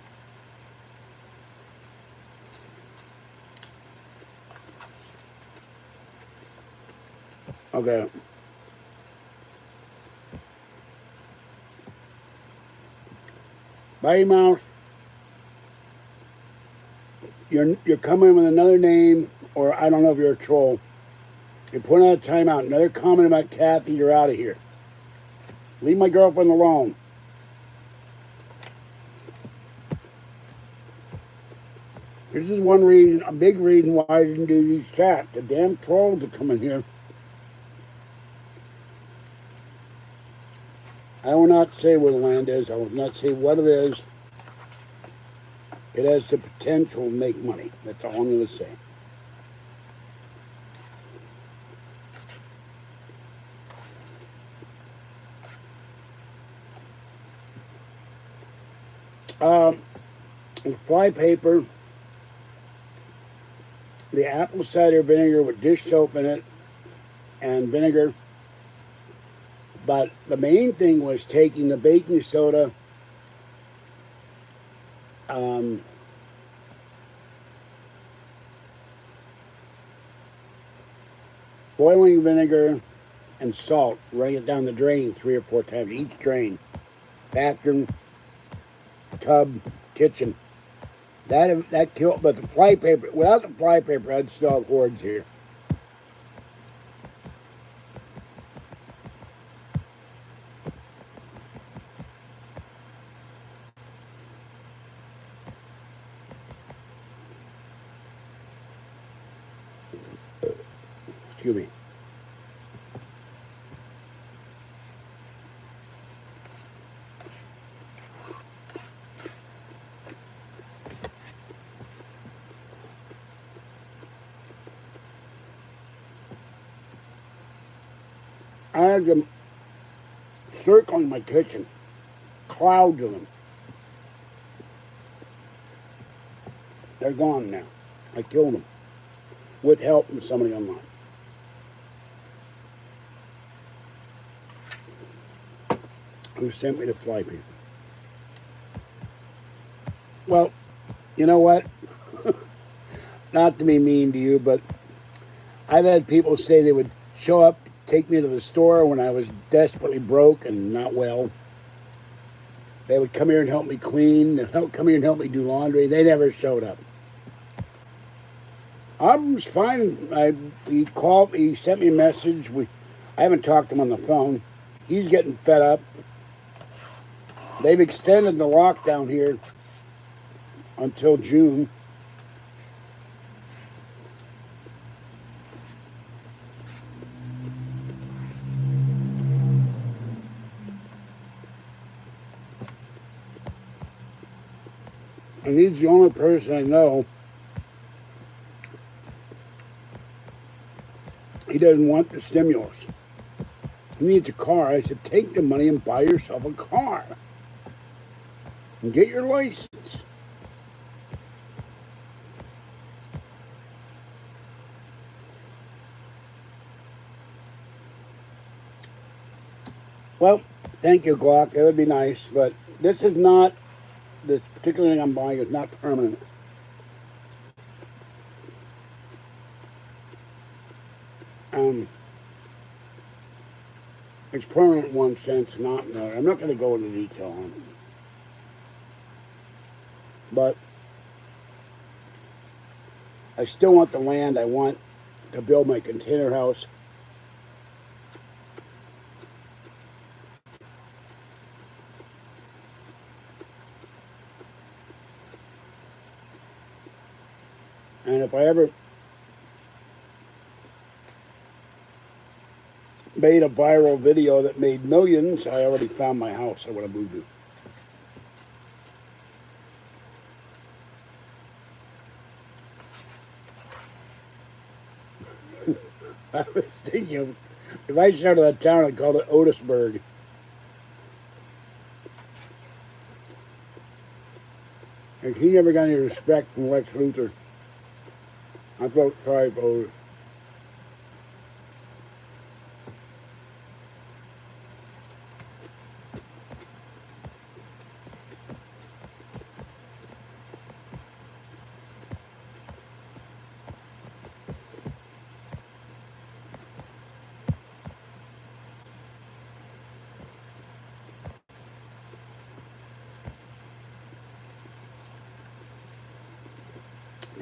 Okay. Mighty Mouse, you're coming with another name, or I don't know if you're a troll. You're putting out a timeout. Another comment about Kathy, you're out of here. Leave my girlfriend alone. This is one reason, a big reason why I didn't do these chats. The damn trolls are coming here. I will not say where the land is. I will not say what it is. It has the potential to make money. That's all I'm going to say. The fly paper, the apple cider vinegar with dish soap in it and vinegar. But the main thing was taking the baking soda, boiling vinegar and salt, running it down the drain 3 or 4 times, each drain. Bathroom, tub, kitchen. That killed, but the fly paper, without the fly paper, I'd still have hordes here. Excuse me. I had them circling my kitchen, clouds of them. They're gone now. I killed them with help from somebody online. Who sent me the fly paper. Well, you know what? Not to be mean to you, but I've had people say they would show up, take me to the store when I was desperately broke and not well. They would come here and help me clean. They'd come here and help me do laundry. They never showed up. I was fine. He called me. He sent me a message. I haven't talked to him on the phone. He's getting fed up. They've extended the lockdown here until June. And he's the only person I know. He doesn't want the stimulus. He needs a car. I said, take the money and buy yourself a car. And get your license. Well, thank you, Glock. It would be nice, but this is not, this particular thing I'm buying is not permanent. It's permanent in one sense, not in another. I'm not going to go into detail on it. But I still want the land. I want to build my container house. And if I ever made a viral video that made millions, I already found my house I want to move to. I was thinking of, if I started a town, I'd call it Otisburg. And he never got any respect from Lex Luthor. I felt sorry for Otis.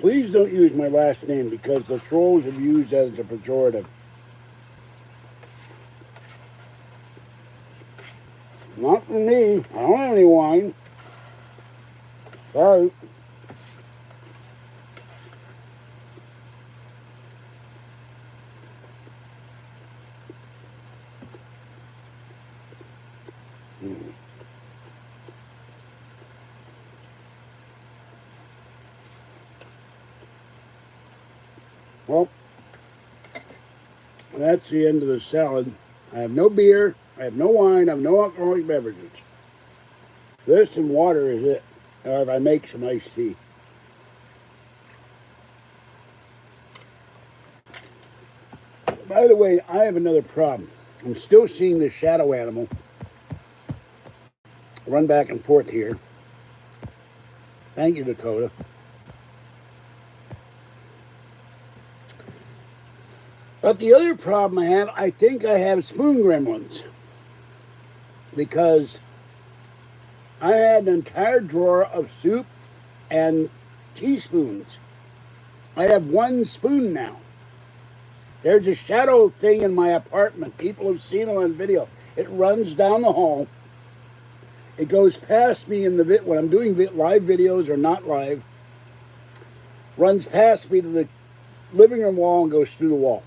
Please don't use my last name because the trolls have used that as a pejorative. Not for me. I don't have any wine. Sorry. Well, that's the end of the salad. I have no beer, I have no wine, I have no alcoholic beverages. This and water is it, or if I make some iced tea. By the way, I have another problem. I'm still seeing the shadow animal run back and forth here. Thank you, Dakota. But the other problem I have, I think I have spoon gremlins. Because I had an entire drawer of soup and teaspoons. I have one spoon now. There's a shadow thing in my apartment. People have seen it on video. It runs down the hall. It goes past me in the when I'm doing live videos or not live. Runs past me to the living room wall and goes through the wall.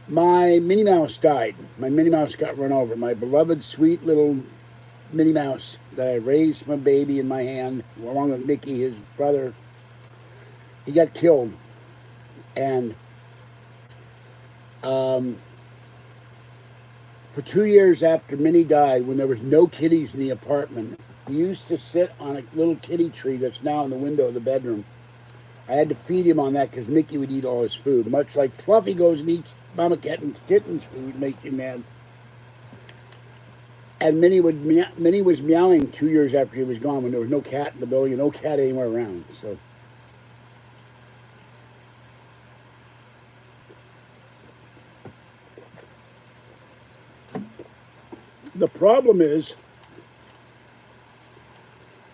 My Minnie Mouse died. My Minnie Mouse got run over. My beloved, sweet little Minnie Mouse that I raised my baby in my hand, along with Mickey, his brother. He got killed. And for 2 years after Minnie died, when there was no kitties in the apartment, he used to sit on a little kitty tree that's now in the window of the bedroom. I had to feed him on that because Mickey would eat all his food. Much like Fluffy goes and eats Mama Kitten's food, makes him mad. And Minnie was meowing 2 years after he was gone when there was no cat in the building and no cat anywhere around. So the problem is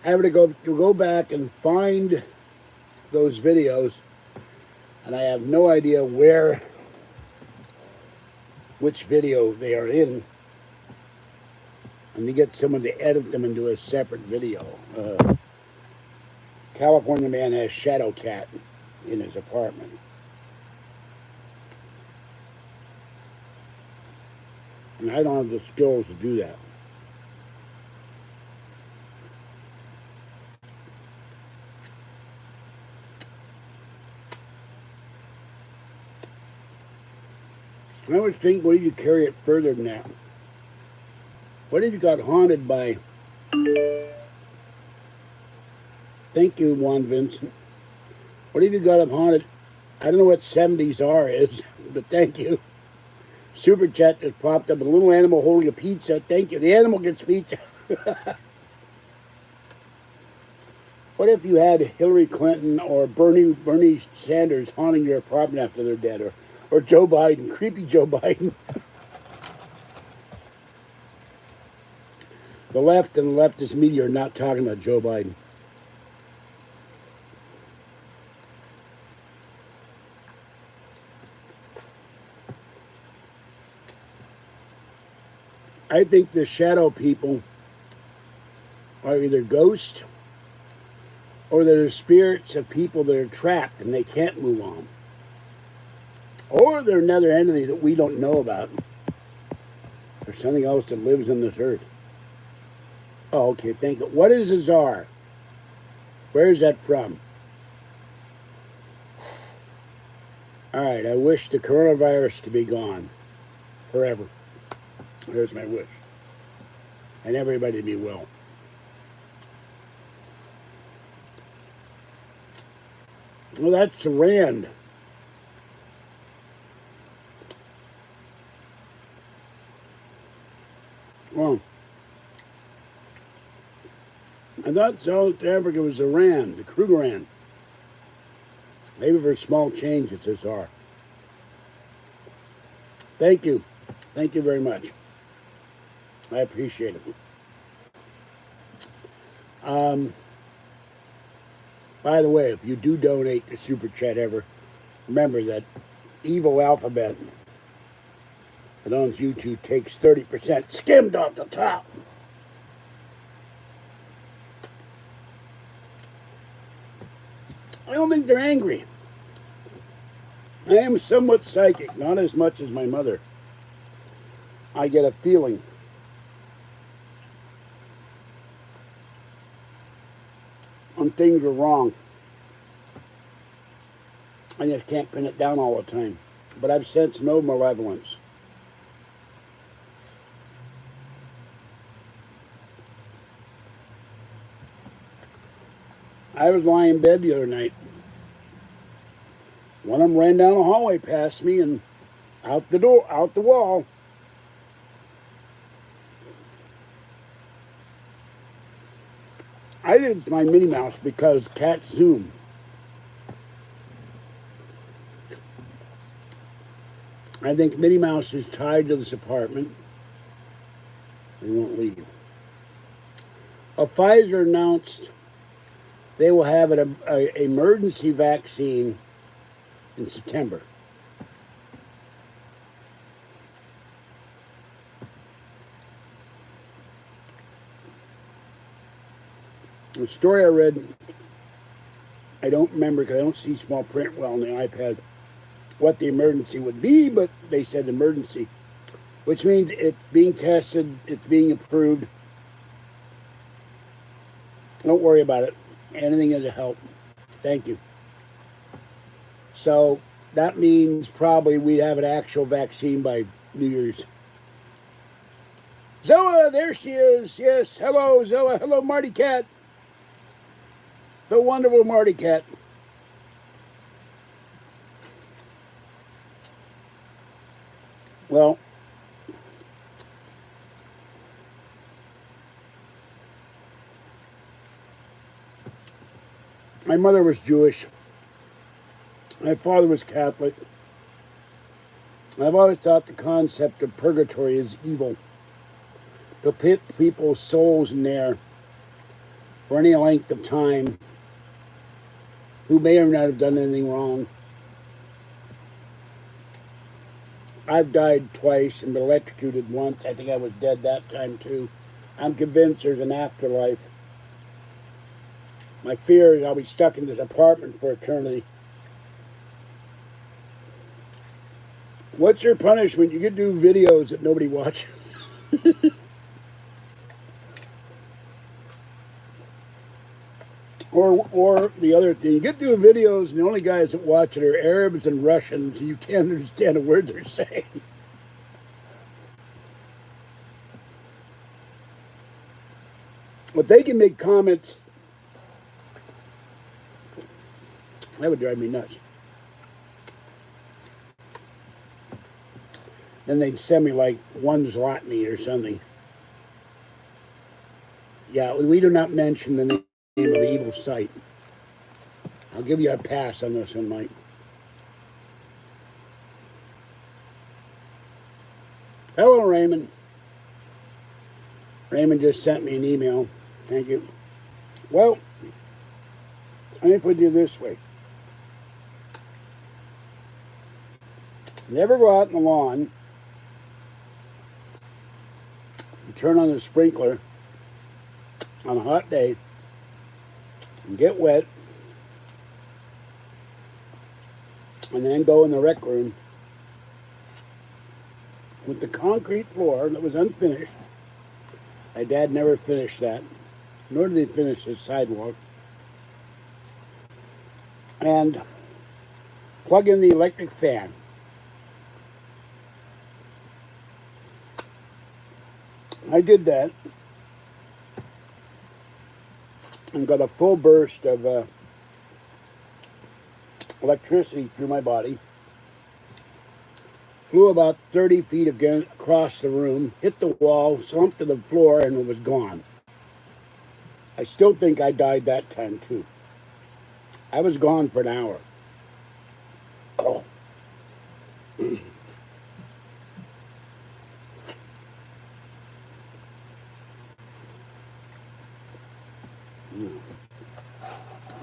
I have to go back and find those videos, and I have no idea which video they are in, and to get someone to edit them into a separate video. California man has shadow cat in his apartment. And I don't have the skills to do that. I always think, what if you carry it further than that? What if you got haunted by... Thank you, Juan Vincent. What if you got haunted... I don't know what 70s R is, but thank you. Super chat just popped up. A little animal holding a pizza. Thank you. The animal gets pizza. What if you had Hillary Clinton or Bernie Sanders haunting your apartment after they're dead, or Joe Biden, creepy Joe Biden? The left and the leftist media are not talking about Joe Biden. I think the shadow people are either ghosts or they're the spirits of people that are trapped and they can't move on. Or they're another entity that we don't know about. There's something else that lives on this earth. Oh, okay, thank you. What is a czar? Where is that from? All right, I wish the coronavirus to be gone forever. There's my wish. And everybody be well. Well, that's the Rand. Well, I thought South Africa was Iran, the Krugerrand. Maybe for a small change, it's a czar. Thank you. Thank you very much. I appreciate it. By the way, if you do donate to Super Chat ever, remember that evil alphabet that owns YouTube takes 30% skimmed off the top. I don't think they're angry. I am somewhat psychic, not as much as my mother. I get a feeling. When things are wrong. I just can't pin it down all the time. But I've sensed no malevolence. I was lying in bed the other night. One of them ran down the hallway past me and out the door, out the wall. I think it's my Minnie Mouse because cats zoom. I think Minnie Mouse is tied to this apartment. They won't leave. Pfizer announced they will have an emergency vaccine in September. The story I read, I don't remember because I don't see small print well on the iPad what the emergency would be, but they said emergency, which means it's being tested, it's being approved. Don't worry about it. Anything is a help. Thank you. So that means probably we'd have an actual vaccine by New Year's. Zoa, there she is. Yes, hello, Zoa. Hello, Marty Cat. The wonderful Marty Cat. Well, my mother was Jewish. My father was Catholic. I've always thought the concept of purgatory is evil. To pit people's souls in there for any length of time who may or not have done anything wrong. I've died twice and been electrocuted once. I think I was dead that time too. I'm convinced there's an afterlife. My fear is I'll be stuck in this apartment for eternity. What's your punishment? You can do videos that nobody watches. Or the other thing, you get to do videos and the only guys that watch it are Arabs and Russians. You can't understand a word they're saying. But they can make comments. That would drive me nuts. Then they'd send me like one zlotny or something. Yeah, we do not mention the name of the evil site. I'll give you a pass on this one, Mike. Hello, Raymond. Raymond just sent me an email. Thank you. Well, let me put it this way. Never go out in the lawn and turn on the sprinkler on a hot day and get wet and then go in the rec room with the concrete floor that was unfinished. My dad never finished that, nor did he finish his sidewalk. And plug in the electric fan. I did that and got a full burst of electricity through my body. Flew about 30 feet again across the room, hit the wall, slumped to the floor, and it was gone. I still think I died that time, too. I was gone for an hour. Oh.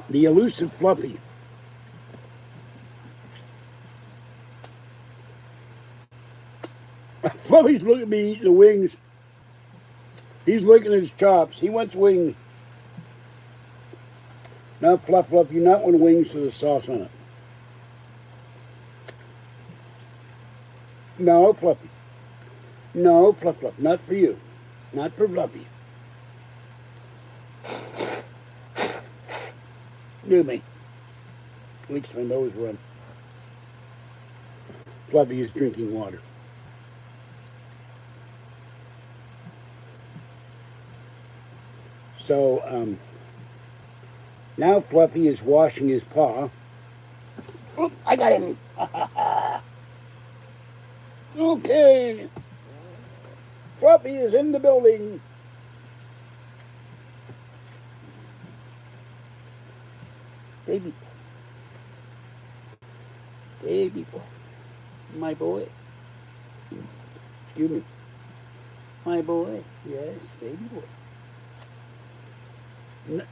The elusive Fluffy. Fluffy's looking at me eating the wings. He's licking his chops. He wants wings. Now, Fluff, you not want wings with the sauce on it. No, Fluffy. No, Fluff, not for you. Not for Fluffy. Do me. At least my nose run. Fluffy is drinking water. So, now Fluffy is washing his paw. Oh, I got him. Okay. Fluffy is in the building. Baby boy. Baby boy. My boy. Excuse me. My boy. Yes, baby boy. No.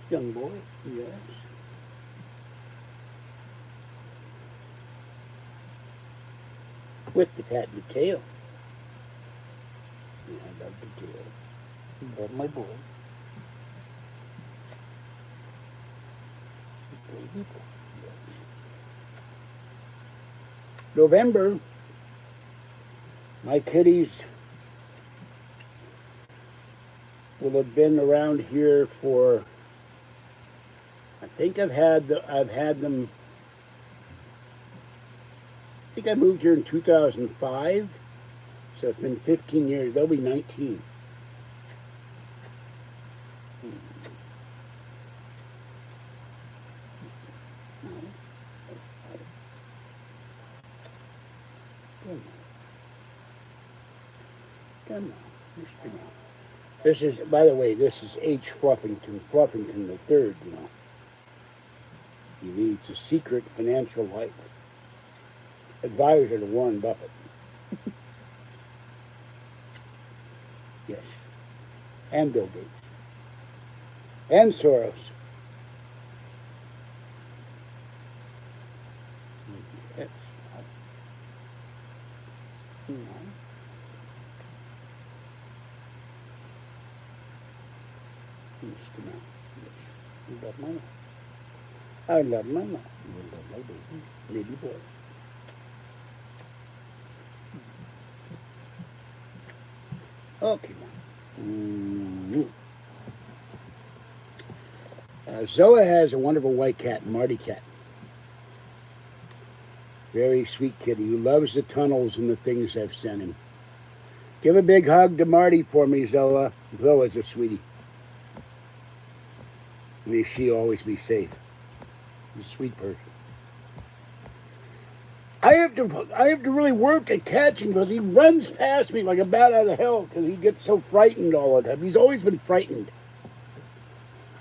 Young boy, yes. With the patent tail. Yeah, I love the tail. Love my boy. Baby boy. November, my kitties will have been around here for, I think I've had them, I think I moved here in 2005, so it's been 15 years, they'll be 19. Come on, Mr. Now. This is, by the way, this is H. Fluffington the third, you know. He leads a secret financial life. Advisor to Warren Buffett. Yes. And Bill Gates. And Soros. Yes. I love my mom. I love my mom. I love my baby boy. Okay, now. Zoa has a wonderful white cat, Marty cat. Very sweet kitty who loves the tunnels and the things I've sent him. Give a big hug to Marty for me, Zoa. Zoa's a sweetie. May she always be safe. She's a sweet person. I have to really work at catching because he runs past me like a bat out of hell because he gets so frightened all the time. He's always been frightened.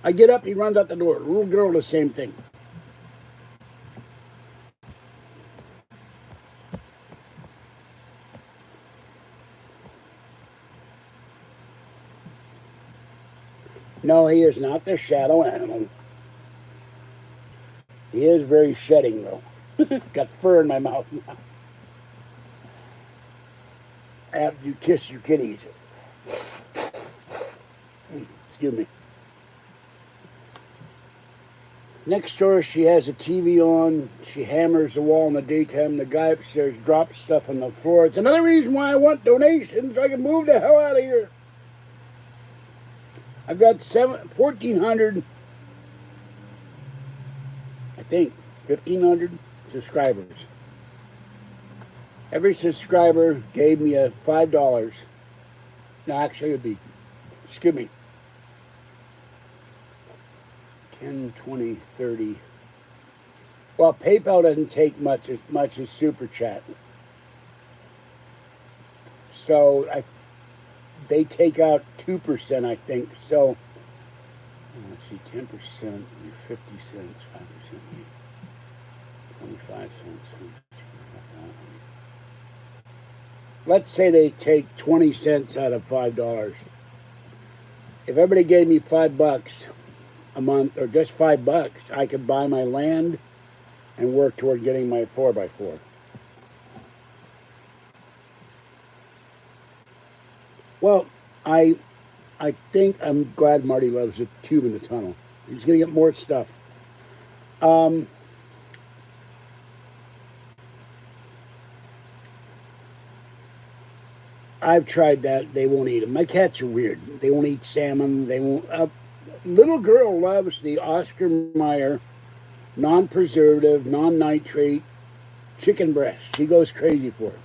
I get up, he runs out the door. Little girl, the same thing. No, he is not the shadow animal. He is very shedding, though. Got fur in my mouth now. After you kiss your kitties. Excuse me. Next door, she has a TV on. She hammers the wall in the daytime. The guy upstairs drops stuff on the floor. It's another reason why I want donations so I can move the hell out of here. I've got 1,400, I think, 1,500 subscribers. Every subscriber gave me a $5. No, actually, it would be, excuse me, 10, 20, 30. Well, PayPal doesn't take much as Super Chat. So they take out 2%, I think. So let's see, 10%, 50 cents, 5%, 25 cents. Let's say they take 20 cents out of $5. If everybody gave me $5 a month, or just $5, I could buy my land and work toward getting my 4x4. Well, I think I'm glad Marty loves the tube in the tunnel. He's going to get more stuff. I've tried that. They won't eat them. My cats are weird. They won't eat salmon. They won't. Little girl loves the Oscar Mayer non-preservative, non-nitrate chicken breast. She goes crazy for it.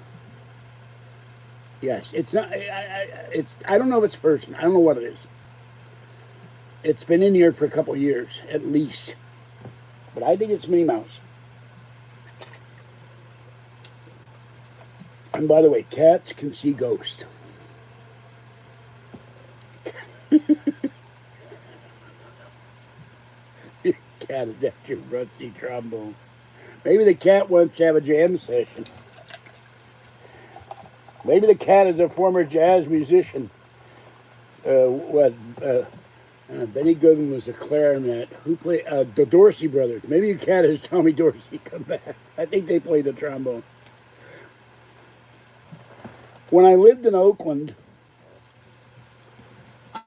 Yes, it's not. I don't know if it's person. I don't know what it is. It's been in here for a couple of years at least, but I think it's Minnie Mouse. And by the way, cats can see ghosts. Your cat is at your rusty trombone. Maybe the cat wants to have a jam session. Maybe the cat is a former jazz musician. Benny Goodman was a clarinet. Who played the Dorsey brothers? Maybe your cat is Tommy Dorsey. Come back. I think they played the trombone. When I lived in Oakland,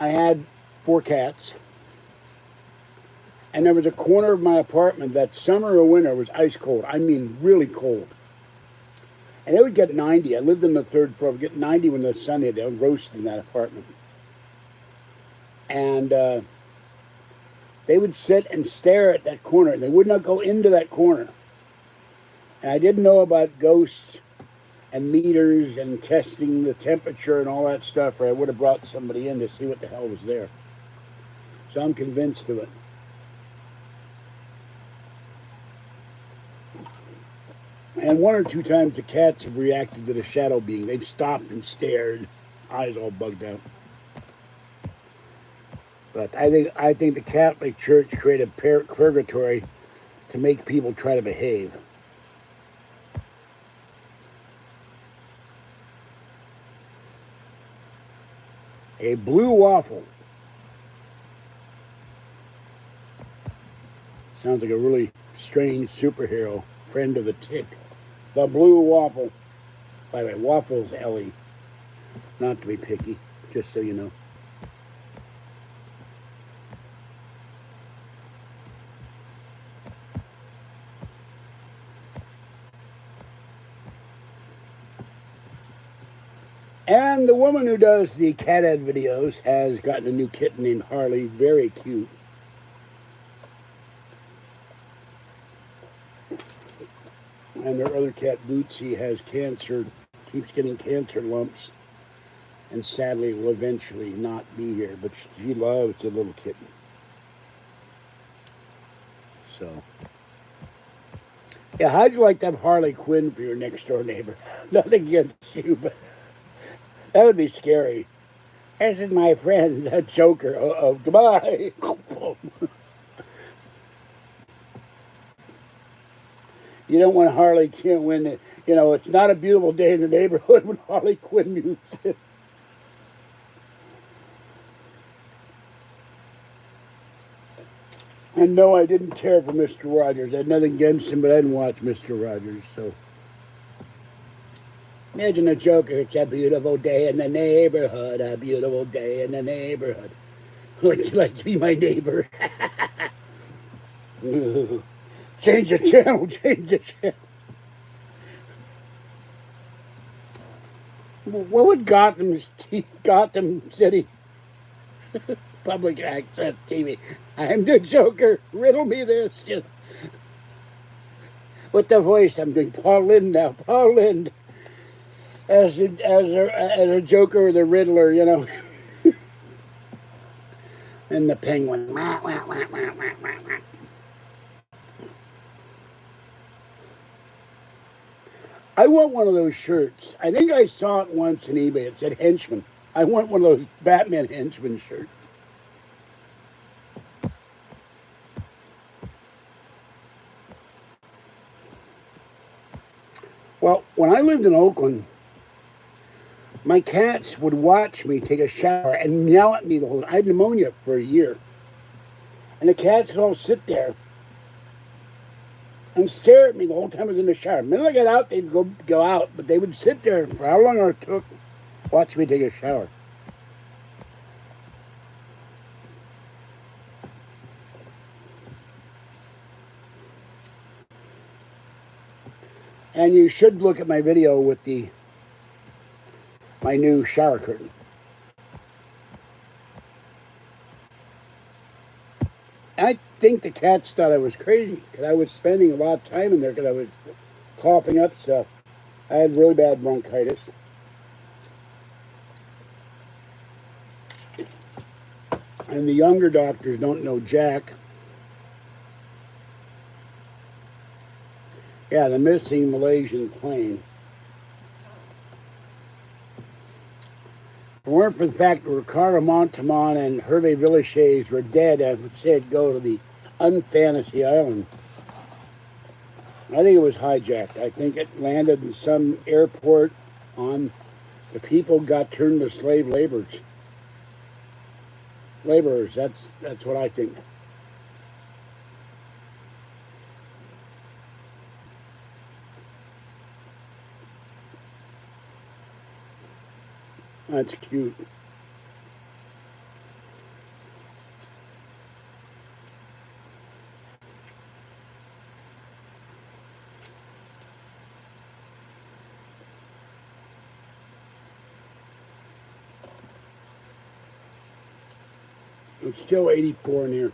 I had 4 cats. And there was a corner of my apartment that summer or winter was ice cold. I mean, really cold. And they would get 90. I lived in the 3rd floor. I would get 90 when the sun hit. They would roast in that apartment. And they would sit and stare at that corner. And they would not go into that corner. And I didn't know about ghosts and meters and testing the temperature and all that stuff, or I would have brought somebody in to see what the hell was there. So I'm convinced of it. And 1 or 2 times the cats have reacted to the shadow being. They've stopped and stared, eyes all bugged out. But I think the Catholic Church created purgatory to make people try to behave. A blue waffle. Sounds like a really strange superhero, friend of the tick. The blue waffle. By the way, waffles, Ellie. Not to be picky, just so you know. And the woman who does the cat ad videos has gotten a new kitten named Harley. Very cute. And her other cat, Bootsy, has cancer, keeps getting cancer lumps, and sadly will eventually not be here. But she loves the little kitten. So, yeah, how'd you like to have Harley Quinn for your next door neighbor? Nothing against you, but that would be scary. This is my friend, the Joker. Uh-oh, goodbye. You don't want Harley Quinn when, it's not a beautiful day in the neighborhood when Harley Quinn music. And no, I didn't care for Mr. Rogers. I had nothing against him, but I didn't watch Mr. Rogers, so. Imagine a Joker. It's a beautiful day in the neighborhood. A beautiful day in the neighborhood. Would you like to be my neighbor? Change the channel. Change the channel. What would Gotham City public access TV? I'm the Joker. Riddle me this. Just with the voice, I'm doing Paul Lynde now. Paul Lynde as a Joker or the Riddler, and the Penguin. I want one of those shirts. I think I saw it once in eBay. It said henchman. I want one of those Batman henchman shirts. Well, when I lived in Oakland, my cats would watch me take a shower and meow at me the whole time. I had pneumonia for a year. And the cats would all sit there and stare at me the whole time I was in the shower. The minute I got out, they'd go out, but they would sit there for how long it took, watch me take a shower. And you should look at my video with my new shower curtain. I think the cats thought I was crazy because I was spending a lot of time in there because I was coughing up stuff. I had really bad bronchitis. And the younger doctors don't know Jack. Yeah, the missing Malaysian plane. If it weren't for the fact that Ricardo Montalban and Hervé Villechaize were dead, I would say I'd go to the Unfantasy Island. I think it was hijacked. I think it landed in some airport on the people got turned to slave laborers. That's what I think. That's cute. It's still 84 in here.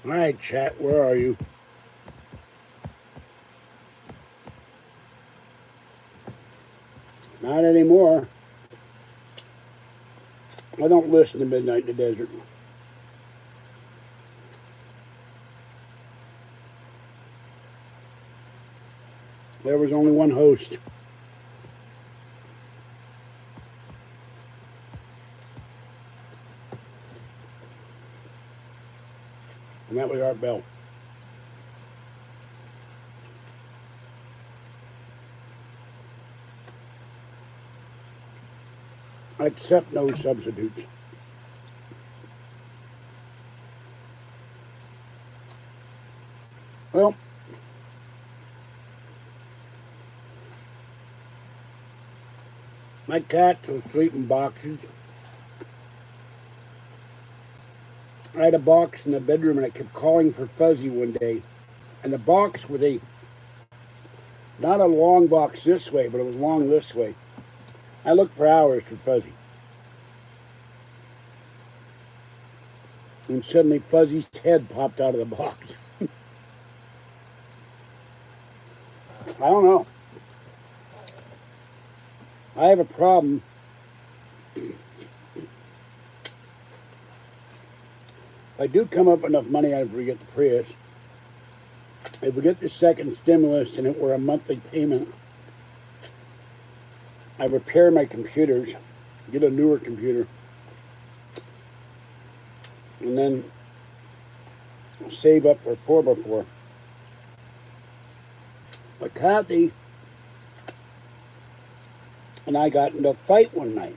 All right, chat, where are you? Not anymore. I don't listen to Midnight in the Desert. There was only one host. And that was Art Bell. I accept no substitutes. Well, my cats will sleep in boxes. I had a box in the bedroom and I kept calling for Fuzzy one day. And the box was not a long box this way, but it was long this way. I looked for hours for Fuzzy. And suddenly Fuzzy's head popped out of the box. I don't know. I have a problem. If I do come up with enough money, I'd forget the Prius. If we get the second stimulus and it were a monthly payment, I repair my computers, get a newer computer, and then save up for 4x4. But Kathy and I got into a fight one night.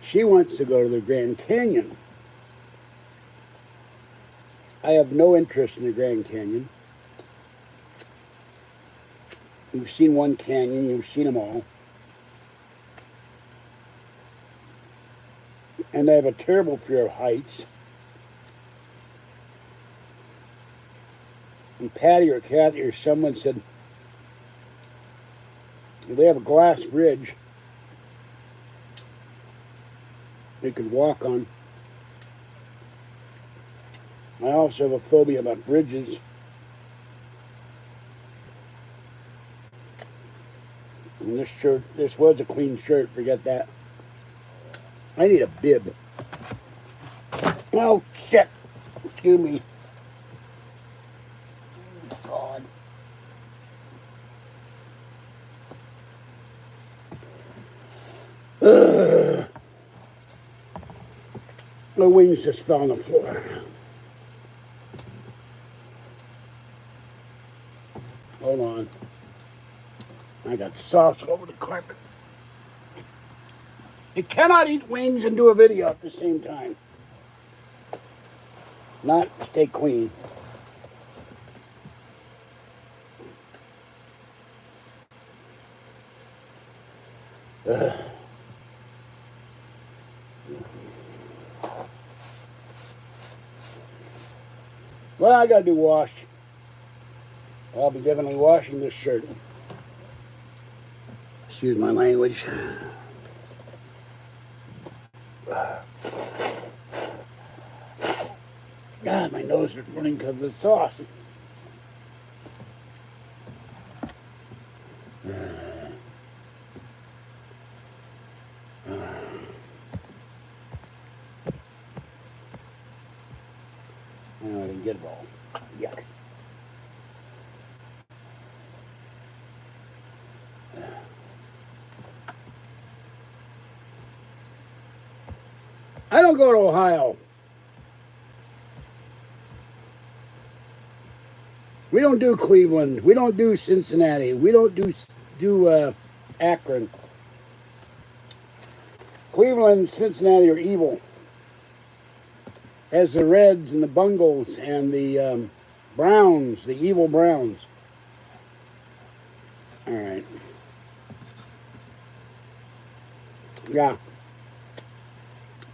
She wants to go to the Grand Canyon. I have no interest in the Grand Canyon. You've seen one canyon, you've seen them all. And I have a terrible fear of heights. And Patty or Kathy or someone said, they have a glass bridge they could walk on. I also have a phobia about bridges. And this shirt, this was a clean shirt, forget that. I need a bib. Oh, shit. Excuse me. God. Ugh. My wings just fell on the floor. Hold on. I got sauce over the carpet. You cannot eat wings and do a video at the same time. Not stay clean. Ugh. Well, I gotta do wash. I'll be definitely washing this shirt. Excuse my language. God, my nose is running because of the sauce. I didn't get it all. Yuck. I don't go to Ohio. We don't do Cleveland. We don't do Cincinnati. We don't do Akron. Cleveland and Cincinnati are evil. As the Reds and the Bungles and the Browns, the evil Browns. All right. Yeah.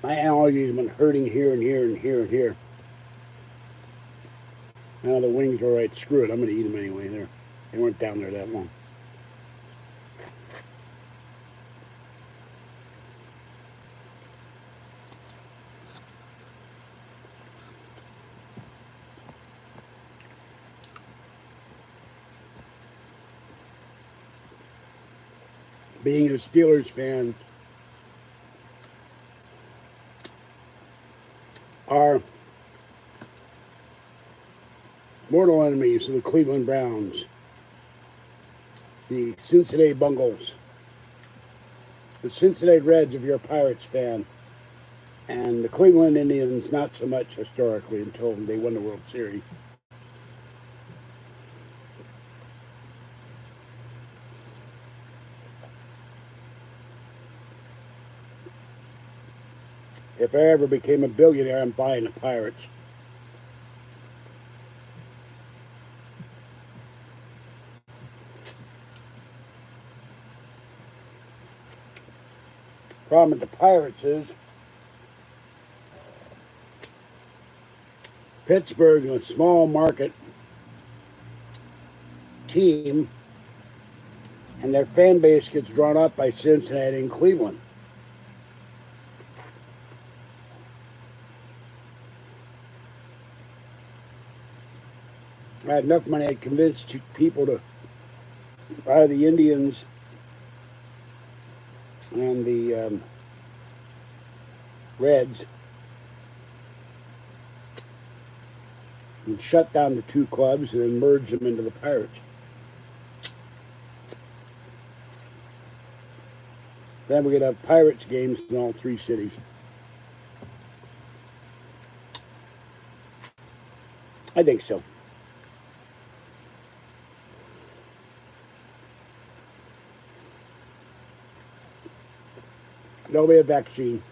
My allergies have been hurting here and here and here and here. Now the wings are right. Screw it. I'm going to eat them anyway. They weren't down there that long. Being a Steelers fan, our mortal enemies are the Cleveland Browns, the Cincinnati Bungles, the Cincinnati Reds if you're a Pirates fan, and the Cleveland Indians not so much historically until they won the World Series. If I ever became a billionaire, I'm buying the Pirates. Problem with the Pirates is Pittsburgh is a small market team, and their fan base gets drawn up by Cincinnati and Cleveland. I had enough money, I convinced people to buy the Indians and the Reds and shut down the two clubs and then merge them into the Pirates. Then we're going to have Pirates games in all three cities. I think so. There'll be a vaccine.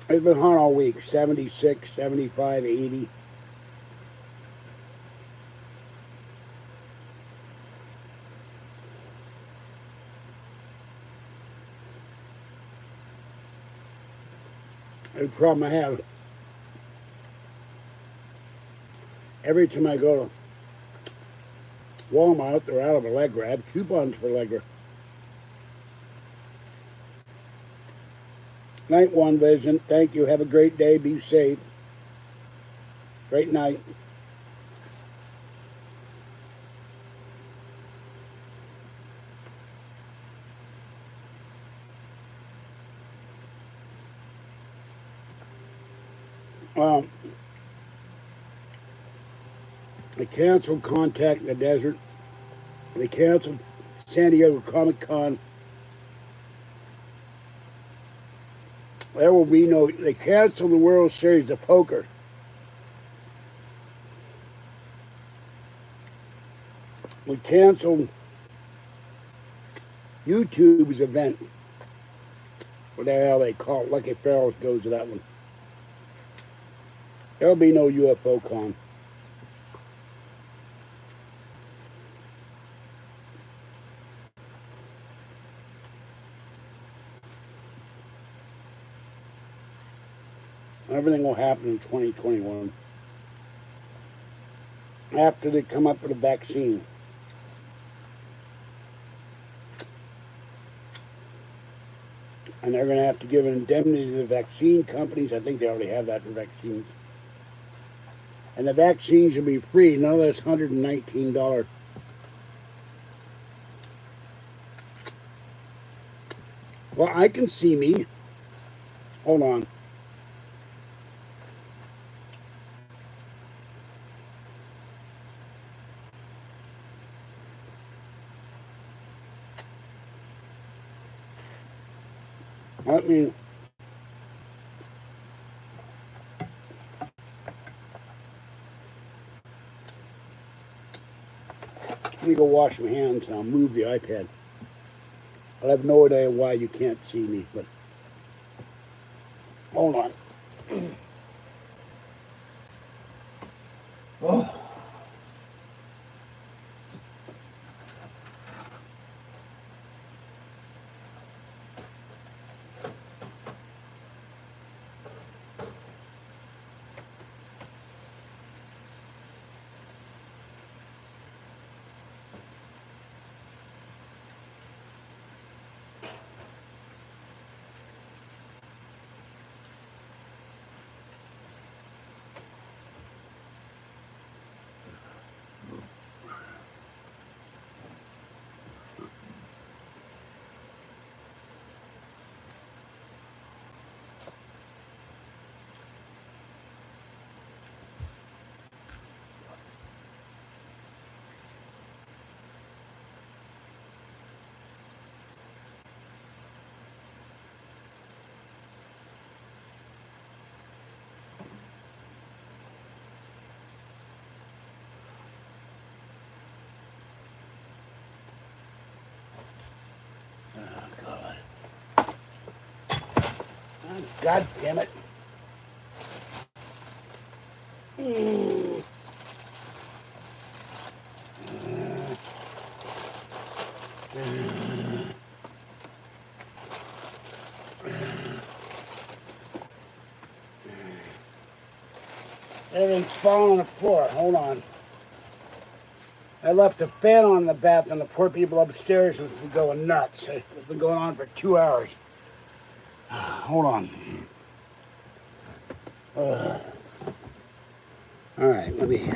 It's been hot all week, 76, 75, 80. The problem I have, every time I go to Walmart, they're out of Allegra. I have coupons for Allegra. Night one, Vision. Thank you. Have a great day. Be safe. Great night. They canceled Contact in the Desert. They canceled San Diego Comic Con. There will be no, they canceled the World Series of Poker. We canceled YouTube's event. What the hell they call it? Lucky Ferrell goes to that one. There'll be no UFO con. Everything will happen in 2021 after they come up with a vaccine. And they're going to have to give an indemnity to the vaccine companies. I think they already have that for vaccines. And the vaccines will be free. None of this $119. Well, I can see me. Hold on. Let me go wash my hands and I'll move the iPad. I have no idea why you can't see me, but hold on. Oh. God damn it. Everything's falling on the floor. Hold on. I left a fan on in the bathroom. The poor people upstairs have been going nuts. It's been going on for 2 hours. Hold on. All right, let me...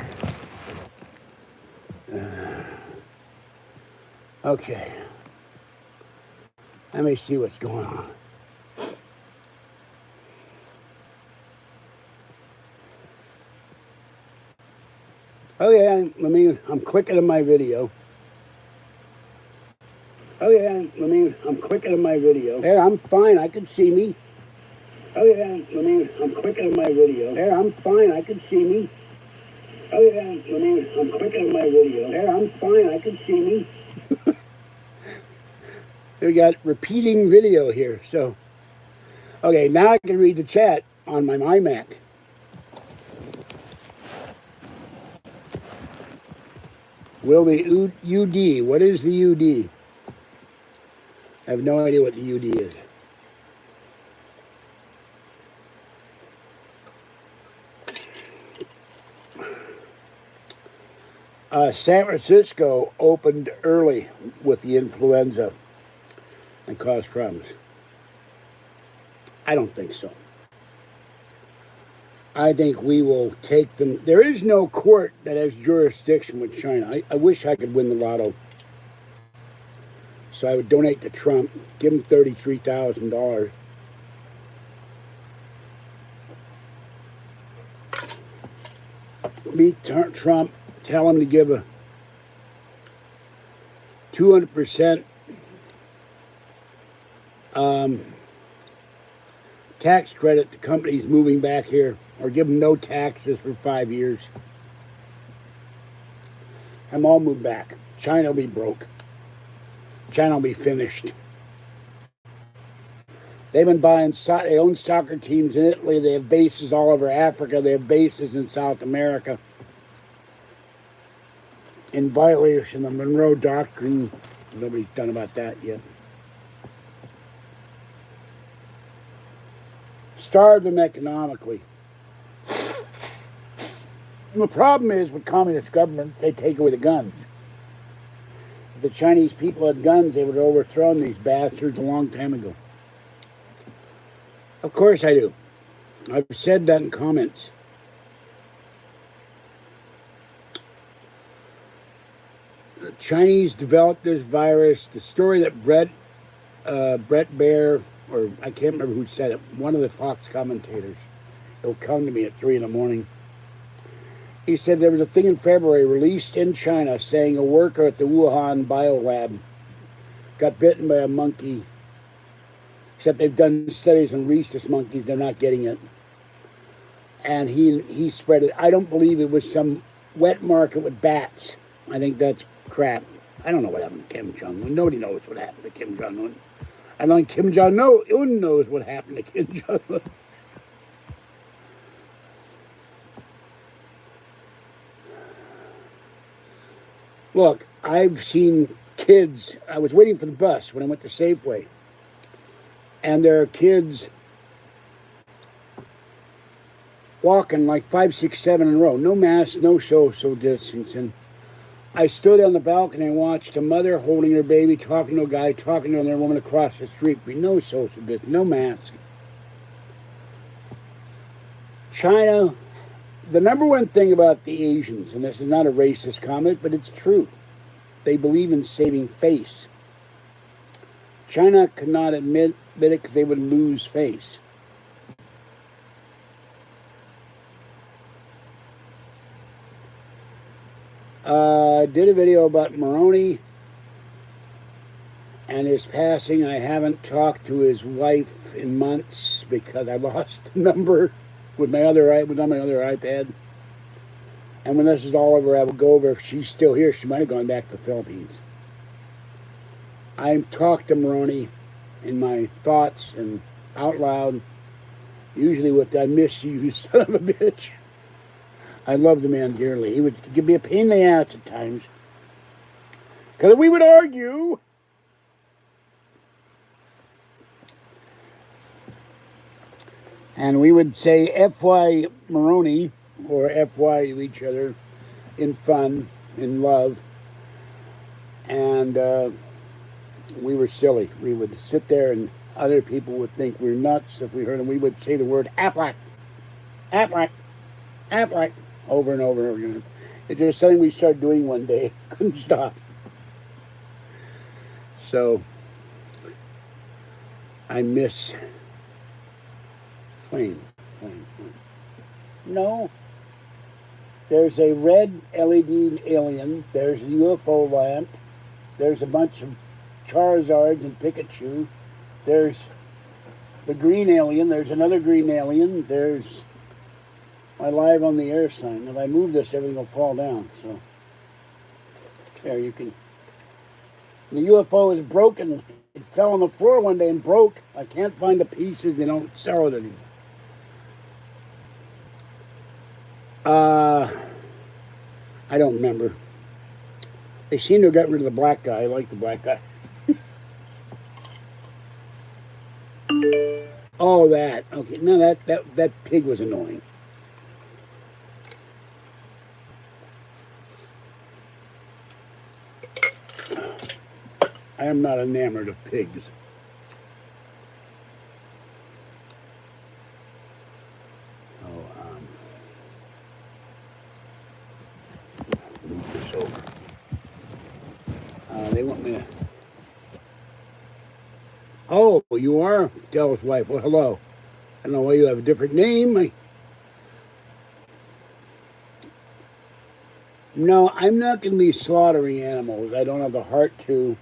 okay. Let me see what's going on. Okay, I'm clicking on my video. Okay, I'm clicking on my video. There, I'm fine, I can see me. Okay, I'm clicking on my video. There, I'm fine, I can see me. Okay, I'm clicking on my video. There, I'm fine, I can see me. We got repeating video here, so. Okay, now I can read the chat on my iMac. Will the UD, what is the UD? I have no idea what the UD is. San Francisco opened early with the influenza and caused problems. I don't think so. I think we will take them. There is no court that has jurisdiction with China. I wish I could win the lotto. So I would donate to Trump, give him $33,000. Meet Trump, tell him to give a 200% tax credit to companies moving back here, or give them no taxes for 5 years. I'm all moved back. China will be broke. China will be finished. They've been buying, they own soccer teams in Italy. They have bases all over Africa. They have bases in South America. In violation of the Monroe Doctrine. Nobody's done about that yet. Starve them economically. And the problem is with communist governments, they take away the guns. If the Chinese people had guns, they would have overthrown these bastards a long time ago. Of course I do. I've said that in comments. The Chinese developed this virus. The story that Brett Baer, or I can't remember who said it, one of the Fox commentators, he'll come to me at 3 in the morning. He said there was a thing in February released in China saying a worker at the Wuhan biolab got bitten by a monkey. Except they've done studies on rhesus monkeys, they're not getting it. And he spread it. I don't believe it was some wet market with bats. I think that's crap. I don't know what happened to Kim Jong-un. Nobody knows what happened to Kim Jong-un. I don't think Kim Jong-un knows what happened to Kim Jong-un. Look, I've seen kids. I was waiting for the bus when I went to Safeway. And there are kids walking like 5, 6, 7 in a row. No mask, no social distancing. I stood on the balcony and watched a mother holding her baby, talking to a guy, talking to another woman across the street. No social distancing, no mask. China, the number one thing about the Asians, and this is not a racist comment, but it's true, they believe in saving face. China could not admit it because they would lose face. I did a video about Maroney and his passing. I haven't talked to his wife in months because I lost the number with my other was on my other iPad. And when this is all over, I will go over. If she's still here, she might have gone back to the Philippines. I talk to Maroney in my thoughts and out loud, usually with "I miss you, you son of a bitch." I love the man dearly. He could be a pain in the ass at times, because we would argue. And we would say F.Y. Maroney or F.Y. to each other in fun, in love. And we were silly. We would sit there and other people would think we were nuts if we heard them. We would say the word Affleck, Affleck, Affleck over and over and over again. It's just something we started doing one day. Couldn't stop. So I miss flame. No. There's a red LED alien. There's a UFO lamp. There's a bunch of Charizards and Pikachu. There's the green alien. There's another green alien. There's my live on the air sign. If I move this, everything will fall down. So there you can. The UFO is broken. It fell on the floor one day and broke. I can't find the pieces. They don't sell it anymore. I don't remember. They seem to have gotten rid of the black guy. I like the black guy. Oh, that. Okay. No, that pig was annoying. I am not enamored of pigs. Move this over. They want me to... Oh, you are Dell's wife. Well, hello. I don't know why you have a different name. No, I'm not going to be slaughtering animals. I don't have the heart to.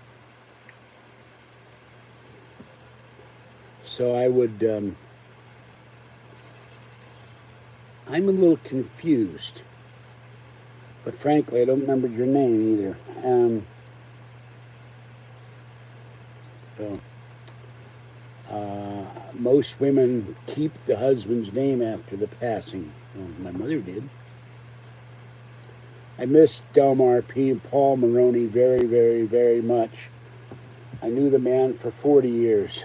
So I would... I'm a little confused. But frankly, I don't remember your name either. Most women keep the husband's name after the passing. Well, my mother did. I miss Delmar P. and Paul Maroney very, very, very much. I knew the man for 40 years.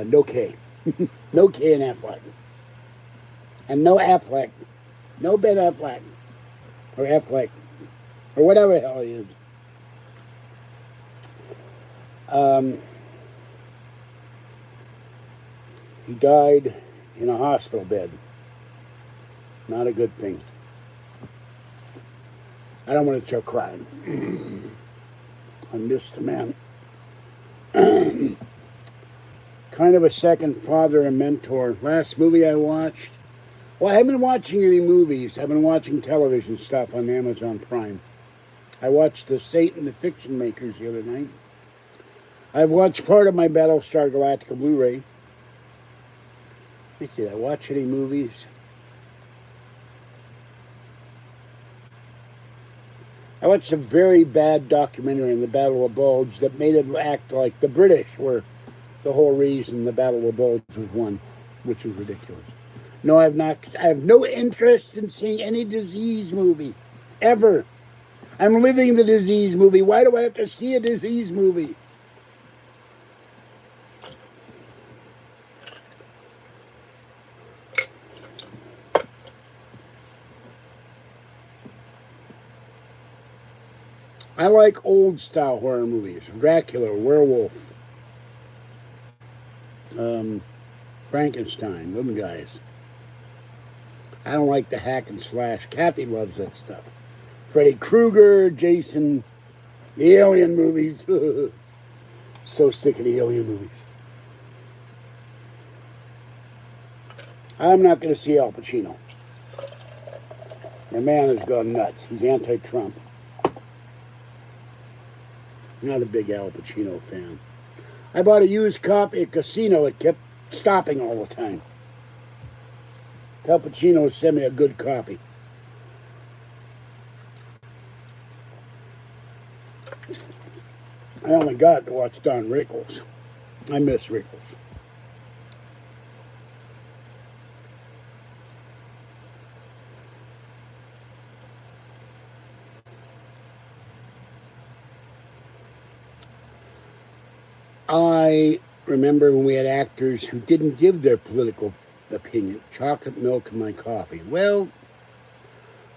No K. No K in Affleck. And no Affleck. No Ben Affleck. Or Affleck. Or whatever the hell he is. He died in a hospital bed. Not a good thing. I don't want to start crying. I miss the man. Kind of a second father and mentor. Last movie I watched. Well, I haven't been watching any movies. I've been watching television stuff on Amazon Prime. I watched The Satan, the Fiction Makers the other night. I've watched part of my Battlestar Galactica Blu-ray. Did I watch any movies? I watched a very bad documentary on the Battle of Bulge that made it act like the British were the whole reason the Battle of Bulge was won, which was ridiculous. No, I have not. I have no interest in seeing any disease movie, ever. I'm living the disease movie. Why do I have to see a disease movie? I like old style horror movies. Dracula, Werewolf, Frankenstein, them guys. I don't like the hack and slash. Kathy loves that stuff. Freddy Krueger, Jason, the alien movies. So sick of the alien movies. I'm not going to see Al Pacino. The man has gone nuts. He's anti-Trump. Not a big Al Pacino fan. I bought a used copy at Casino. It kept stopping all the time. Al Pacino sent me a good copy. I only got it to watch Don Rickles. I miss Rickles. I remember when we had actors who didn't give their political opinion. Chocolate milk in my coffee. Well,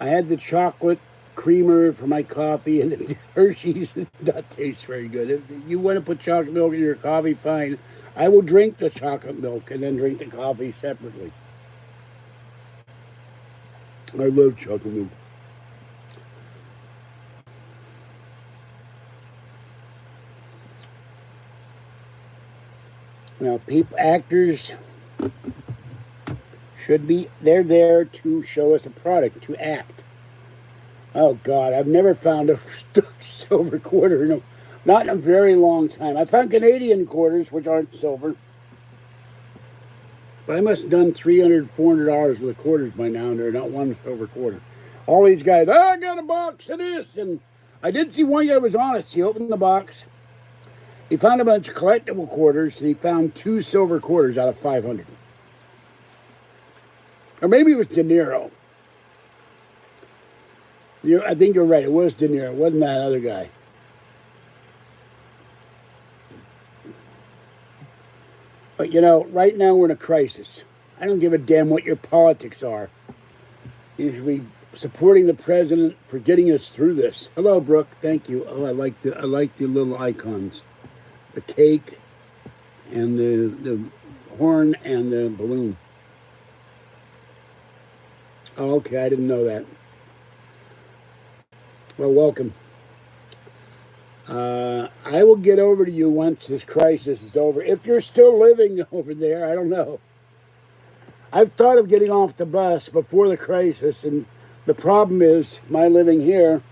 I had the chocolate creamer for my coffee, and the Hershey's did not taste very good. If you want to put chocolate milk in your coffee, fine. I will drink the chocolate milk and then drink the coffee separately. I love chocolate milk. Now, actors should be, they're there to show us a product, to act. Oh, God, I've never found a silver quarter, not in a very long time. I found Canadian quarters, which aren't silver. But I must have done $300, $400 worth of quarters by now, and they're not one silver quarter. All these guys, I got a box of this. And I did see one guy was honest. He opened the box. He found a bunch of collectible quarters, and he found 2 silver quarters out of 500. Or maybe it was De Niro. I think you're right. It was De Niro. It wasn't that other guy. But, right now we're in a crisis. I don't give a damn what your politics are. You should be supporting the president for getting us through this. Hello, Brooke. Thank you. Oh, I like the little icons. The cake and the horn and the balloon. Oh, okay, I didn't know that. Well, welcome. I will get over to you once this crisis is over. If you're still living over there, I don't know. I've thought of getting off the bus before the crisis, and the problem is, my living here,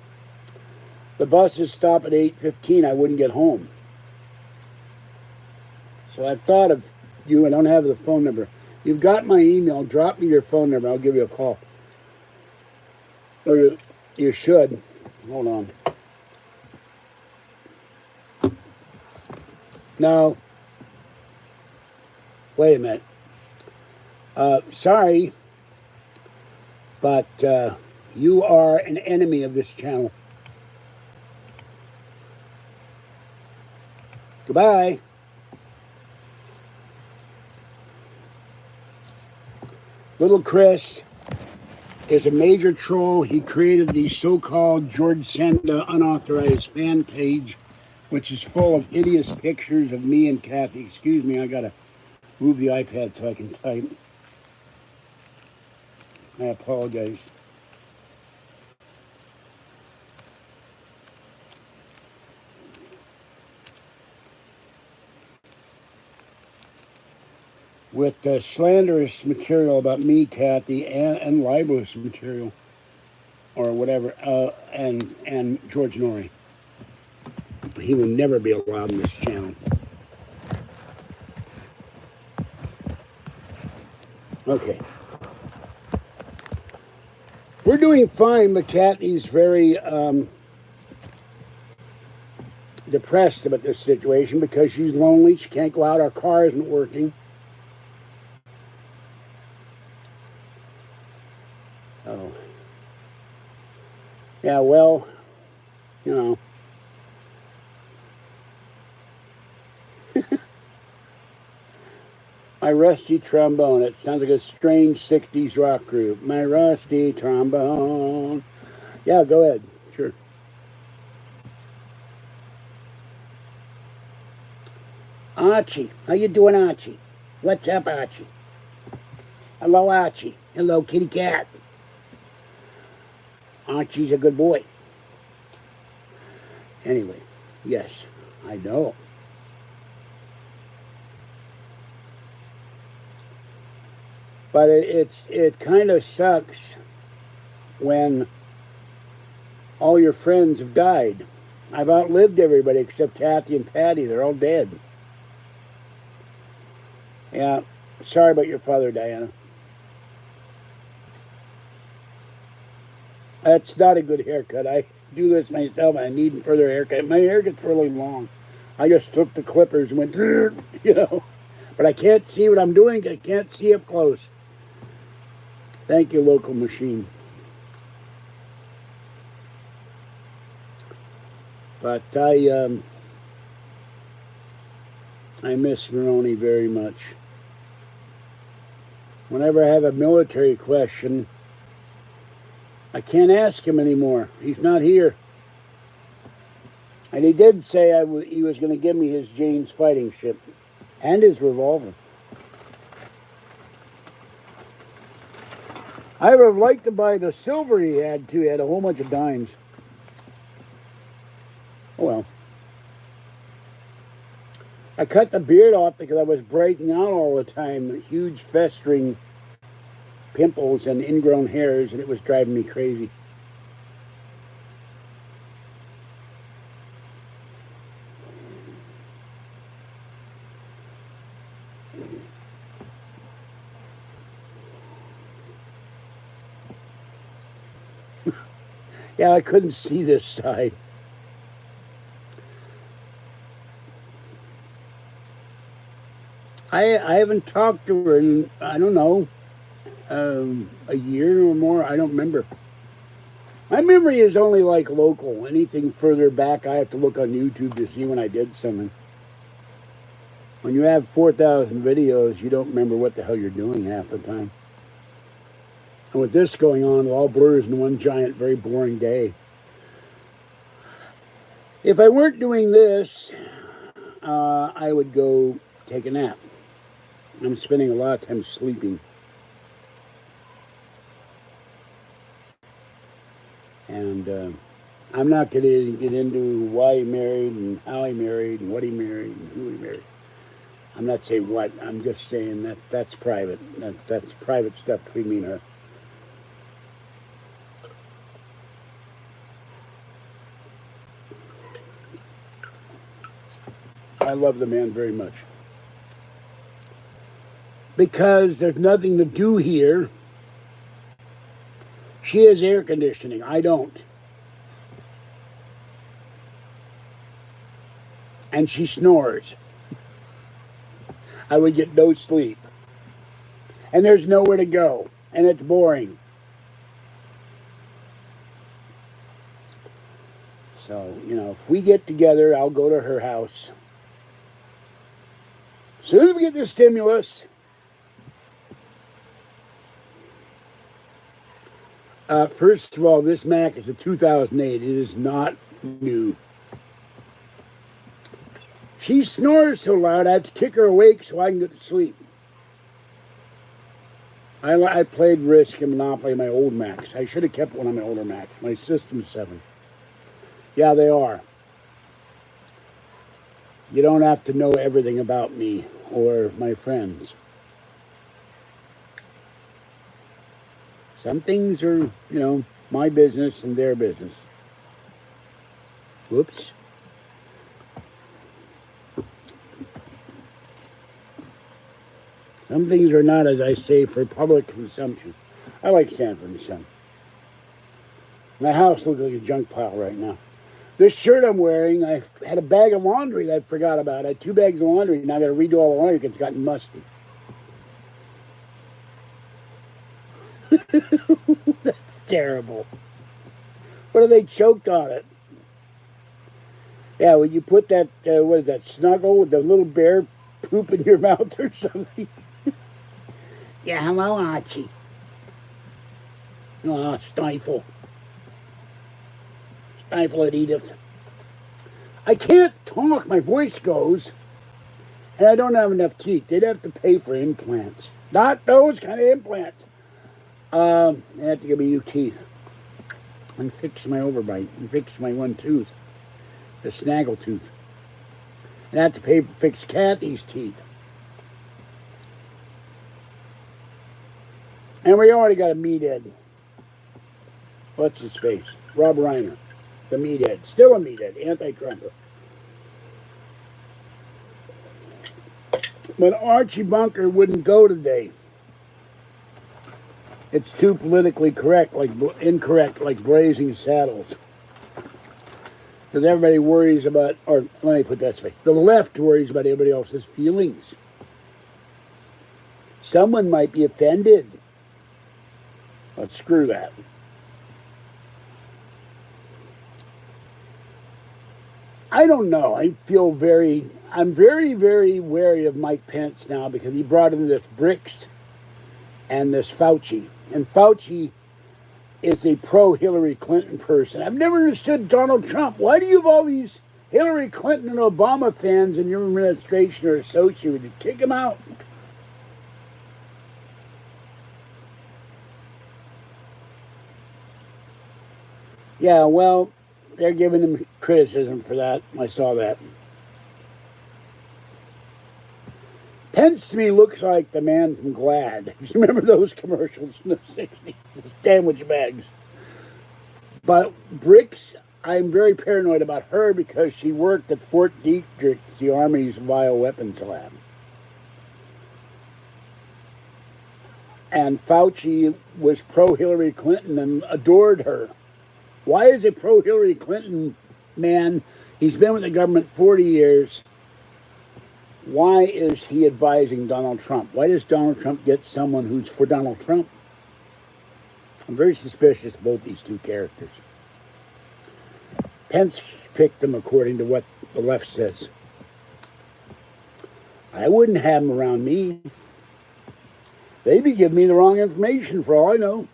the buses stop at 8:15. I wouldn't get home. So I've thought of you. I don't have the phone number. You've got my email. Drop me your phone number. I'll give you a call. Or you should. Hold on. No. Wait a minute. Sorry, but you are an enemy of this channel. Goodbye. Little Chris is a major troll. He created the so-called George Senda unauthorized fan page, which is full of hideous pictures of me and Kathy. Excuse me, I gotta move the iPad so I can type. I apologize. With slanderous material about me, Kathy, and libelous material, or whatever, and George Norrie. He will never be allowed in this channel. Okay. We're doing fine, but Kathy's very depressed about this situation because she's lonely. She can't go out. Our car isn't working. Oh. Yeah, well, My rusty trombone. It sounds like a strange 60s rock group. My rusty trombone. Yeah, go ahead. Sure. Archie. How you doing, Archie? What's up, Archie? Hello, Archie. Hello, kitty cat. Archie's a good boy. Anyway, yes, I know. But it kind of sucks when all your friends have died. I've outlived everybody except Kathy and Patty. They're all dead. Yeah, sorry about your father, Diana. That's not a good haircut. I do this myself, and I need a further haircut. My hair gets really long. I just took the clippers and went, But I can't see what I'm doing. I can't see up close. Thank you, local machine. But I miss Maroney very much. Whenever I have a military question, I can't ask him anymore. He's not here. And he did say he was going to give me his Jane's fighting ship and his revolver. I would have liked to buy the silver he had, too. He had a whole bunch of dimes. Oh, well. I cut the beard off because I was breaking out all the time. Huge festering pimples and ingrown hairs, and it was driving me crazy. Yeah, I couldn't see this side. I haven't talked to her in, I don't know, a year or more. I don't remember. My memory is only like local. Anything further back, I have to look on YouTube to see when I did something. When you have 4,000 videos, you don't remember what the hell you're doing half the time. And with this going on, it all blurs in one giant, very boring day. If I weren't doing this, I would go take a nap. I'm spending a lot of time sleeping. And I'm not going to get into why he married and how he married and what he married and who he married. I'm not saying what. I'm just saying that that's private. That's private stuff between me and her. I love the man very much. Because there's nothing to do here. She has air conditioning. I don't. And she snores. I would get no sleep. And there's nowhere to go. And it's boring. So, you know, if we get together, I'll go to her house. As soon as we get the stimulus, first of all, this Mac is a 2008. It is not new. She snores so loud, I have to kick her awake so I can get to sleep. I played Risk and Monopoly on my old Macs. I should have kept one of my older Macs. My System 7. Yeah, they are. You don't have to know everything about me or my friends. Some things are, you know, my business and their business. Whoops. Some things are not, as I say, for public consumption. I like Sanford and Son. My house looks like a junk pile right now. This shirt I'm wearing, I had a bag of laundry that I forgot about. I had 2 bags of laundry, and I got to redo all the laundry because it's gotten musty. That's terrible. What have they choked on it? Yeah, when you put that, what is that, snuggle with the little bear poop in your mouth or something? Yeah, hello, Archie. Oh, stifle. Stifle it, Edith. I can't talk. My voice goes. And I don't have enough teeth. They'd have to pay for implants. Not those kind of implants. They have to give me new teeth. And fix my overbite. And fix my one tooth. The snaggle tooth. And I have to pay for fix Kathy's teeth. And we already got a meathead. What's his face? Rob Reiner. The meathead. Still a meathead. Anti-Trumper. But Archie Bunker wouldn't go today. It's too politically correct, like incorrect, like Blazing Saddles. Because everybody worries about, or let me put that this way, the left worries about everybody else's feelings. Someone might be offended. But screw that. I don't know. I feel very I'm very, very wary of Mike Pence now because he brought in this BRICS and this Fauci. And Fauci is a pro-Hillary Clinton person. I've never understood Donald Trump. Why do you have all these Hillary Clinton and Obama fans in your administration or associated with you? Kick them out. Yeah, well, they're giving him criticism for that. I saw that. Pence to me looks like the man from Glad. You remember those commercials in the 60s? The sandwich bags. But Bricks, I'm very paranoid about her because she worked at Fort Detrick, the Army's bioweapons lab. And Fauci was pro-Hillary Clinton and adored her. Why is a pro-Hillary Clinton man, he's been with the government 40 years, why is he advising Donald Trump? Why does Donald Trump get someone who's for Donald Trump? I'm very suspicious of both these two characters. Pence picked them according to what the left says. I wouldn't have them around me. They'd be giving me the wrong information for all I know.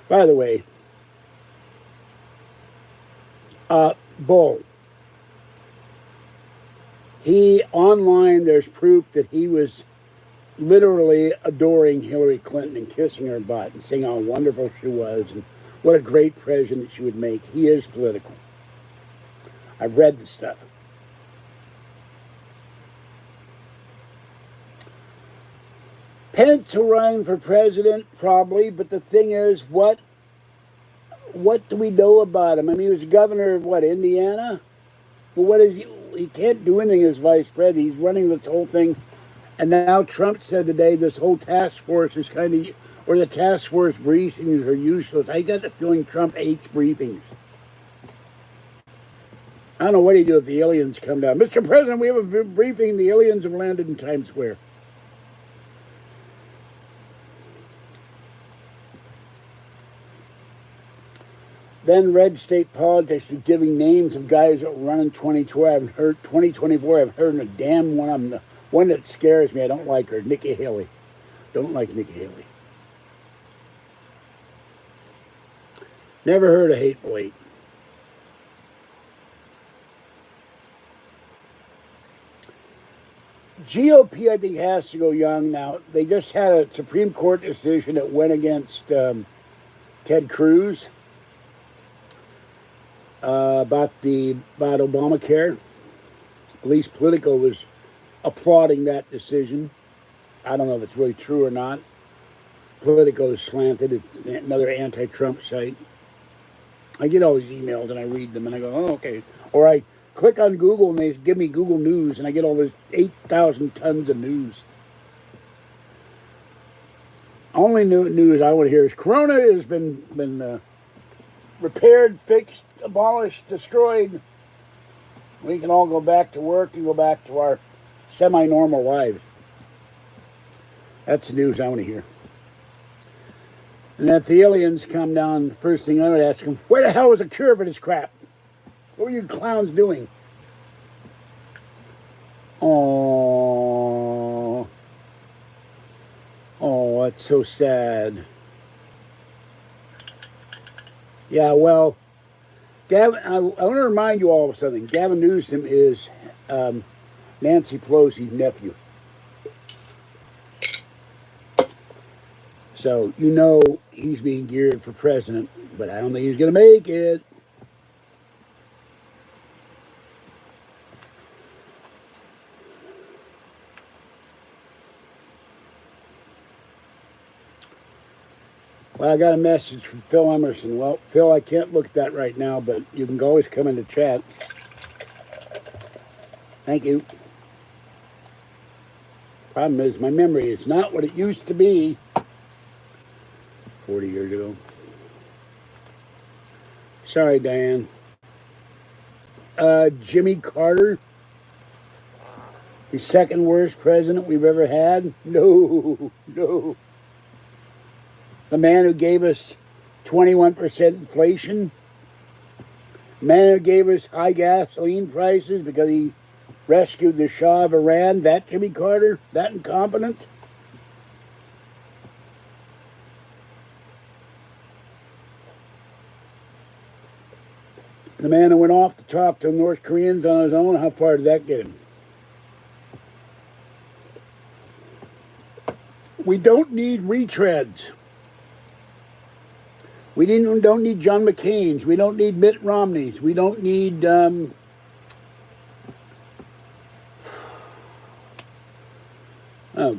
By the way, Bull. He, online, there's proof that he was literally adoring Hillary Clinton and kissing her butt and saying how wonderful she was and what a great president she would make. He is political. I've read the stuff. Pence will run for president, probably, but the thing is, what do we know about him? I mean, he was governor of, what, Indiana? Well, what is he can't do anything as vice president. He's running this whole thing. And now Trump said today this whole task force is kind of, or the task force briefings are useless. I got the feeling Trump hates briefings. I don't know what he'd do if the aliens come down. Mr. President, we have a briefing. The aliens have landed in Times Square. Then red state politics is giving names of guys that run in 2024. I haven't heard a damn one of them. The one that scares me, I don't like her, Nikki Haley. Don't like Nikki Haley. Never heard of Hateful Eight. GOP, I think, has to go young now. They just had a Supreme Court decision that went against Ted Cruz. About Obamacare. At least Politico was applauding that decision. I don't know if it's really true or not. Politico is slanted. It's another anti-Trump site. I get all these emails and I read them and I go, oh, okay. Or I click on Google and they give me Google News and I get all this 8,000 tons of news. Only news I want to hear is Corona has been repaired, fixed, abolished, destroyed. We can all go back to work and go back to our semi-normal lives. That's the news I want to hear. And if the aliens come down, the first thing I would ask them, where the hell was a cure for this crap? What were you clowns doing? Oh, that's so sad. Yeah, well, Gavin, I want to remind you all of something. Gavin Newsom is Nancy Pelosi's nephew. So, you know he's being geared for president, but I don't think he's going to make it. Well, I got a message from Phil Emerson. Well, Phil, I can't look at that right now, but you can always come into chat. Thank you. Problem is, my memory is not what it used to be 40 years ago. Sorry, Diane. Jimmy Carter, the second worst president we've ever had? No. The man who gave us 21% inflation Man who gave us high gasoline prices because he rescued the Shah of Iran. That Jimmy Carter? That incompetent? The man who went off to talk to North Koreans on his own, how far did that get him? We don't need retreads. We don't need John McCain's. We don't need Mitt Romney's. We don't need oh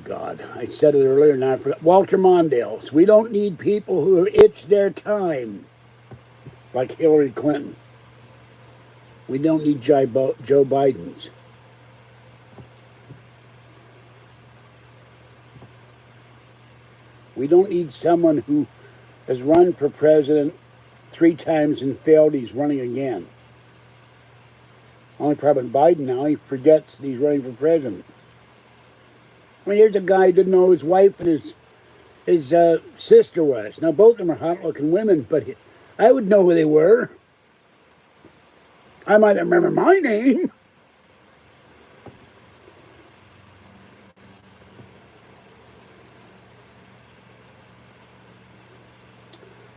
God, I said it earlier and I forgot. Walter Mondale's. We don't need people who it's their time, like Hillary Clinton. We don't need Joe Biden's. We don't need someone who has run for president 3 times and failed. He's running again. Only problem with Biden now, he forgets that he's running for president. I mean, here's a guy who didn't know who his wife and his sister was. Now, both of them are hot-looking women, but I would know who they were. I might remember my name.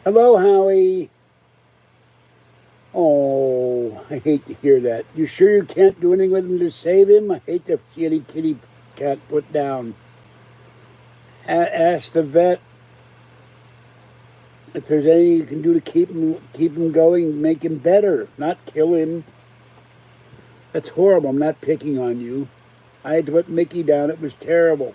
Hello, Howie. Oh, I hate to hear that. You sure you can't do anything with him to save him? I hate to see any kitty cat put down. Ask the vet if there's anything you can do to keep him going, make him better, not kill him. That's horrible. I'm not picking on you. I had to put Mickey down. It was terrible.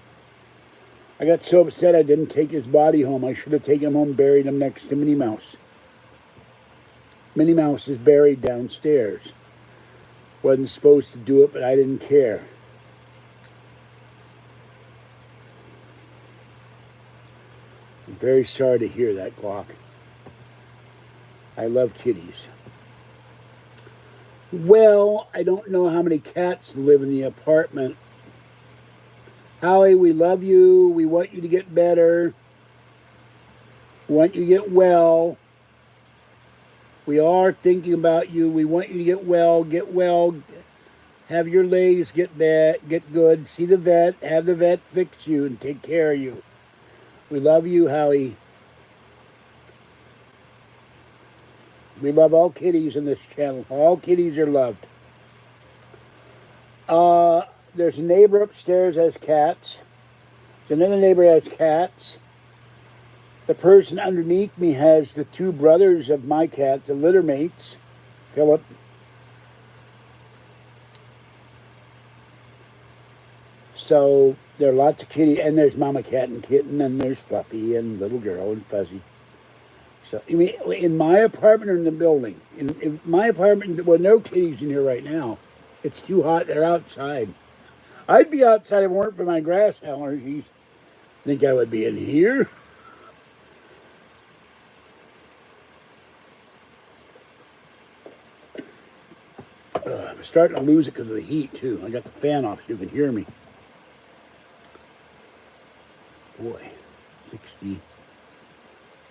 I got so upset I didn't take his body home. I should have taken him home, buried him next to Minnie Mouse. Minnie Mouse is buried downstairs. Wasn't supposed to do it, but I didn't care. I'm very sorry to hear that, Glock. I love kitties. Well, I don't know how many cats live in the apartment. Howie, we love you. We want you to get better. We want you to get well. We are thinking about you. We want you to get well. Have your legs get good. See the vet. Have the vet fix you and take care of you. We love you, Howie. We love all kitties in this channel. All kitties are loved. There's a neighbor upstairs has cats. There's another neighbor has cats. The person underneath me has the 2 brothers of my cat, the litter mates, Philip. So there are lots of kitty, and there's Mama Cat and Kitten, and there's Fluffy and Little Girl and Fuzzy. So, I mean, in my apartment or in the building? In my apartment, well, no kitties in here right now. It's too hot. They're outside. I'd be outside if it weren't for my grass allergies. Think I would be in here? I'm starting to lose it because of the heat, too. I got the fan off so you can hear me. Boy, 60.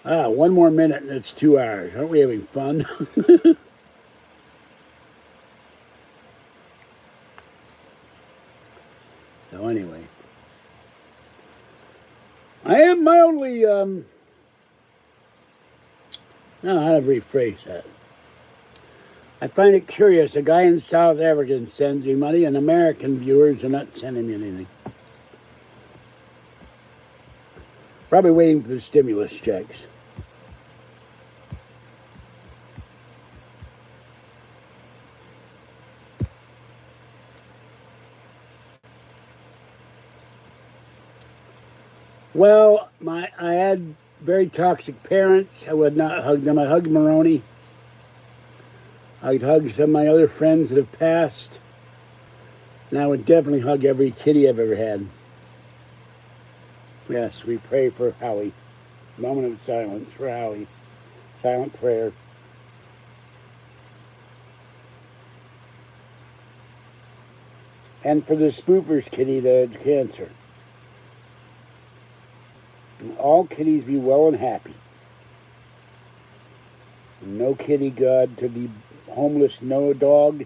1 more minute and it's 2 hours. Aren't we having fun? So anyway, I am mildly, no, how to rephrase that. I find it curious. A guy in South Africa sends me money and American viewers are not sending me anything. Probably waiting for the stimulus checks. Well, I had very toxic parents. I would not hug them. I'd hug Maroney. I'd hug some of my other friends that have passed. And I would definitely hug every kitty I've ever had. Yes, we pray for Howie. Moment of silence for Howie. Silent prayer. And for the spoofer's kitty that had cancer. And all kitties be well and happy. No kitty God to be homeless, no dog,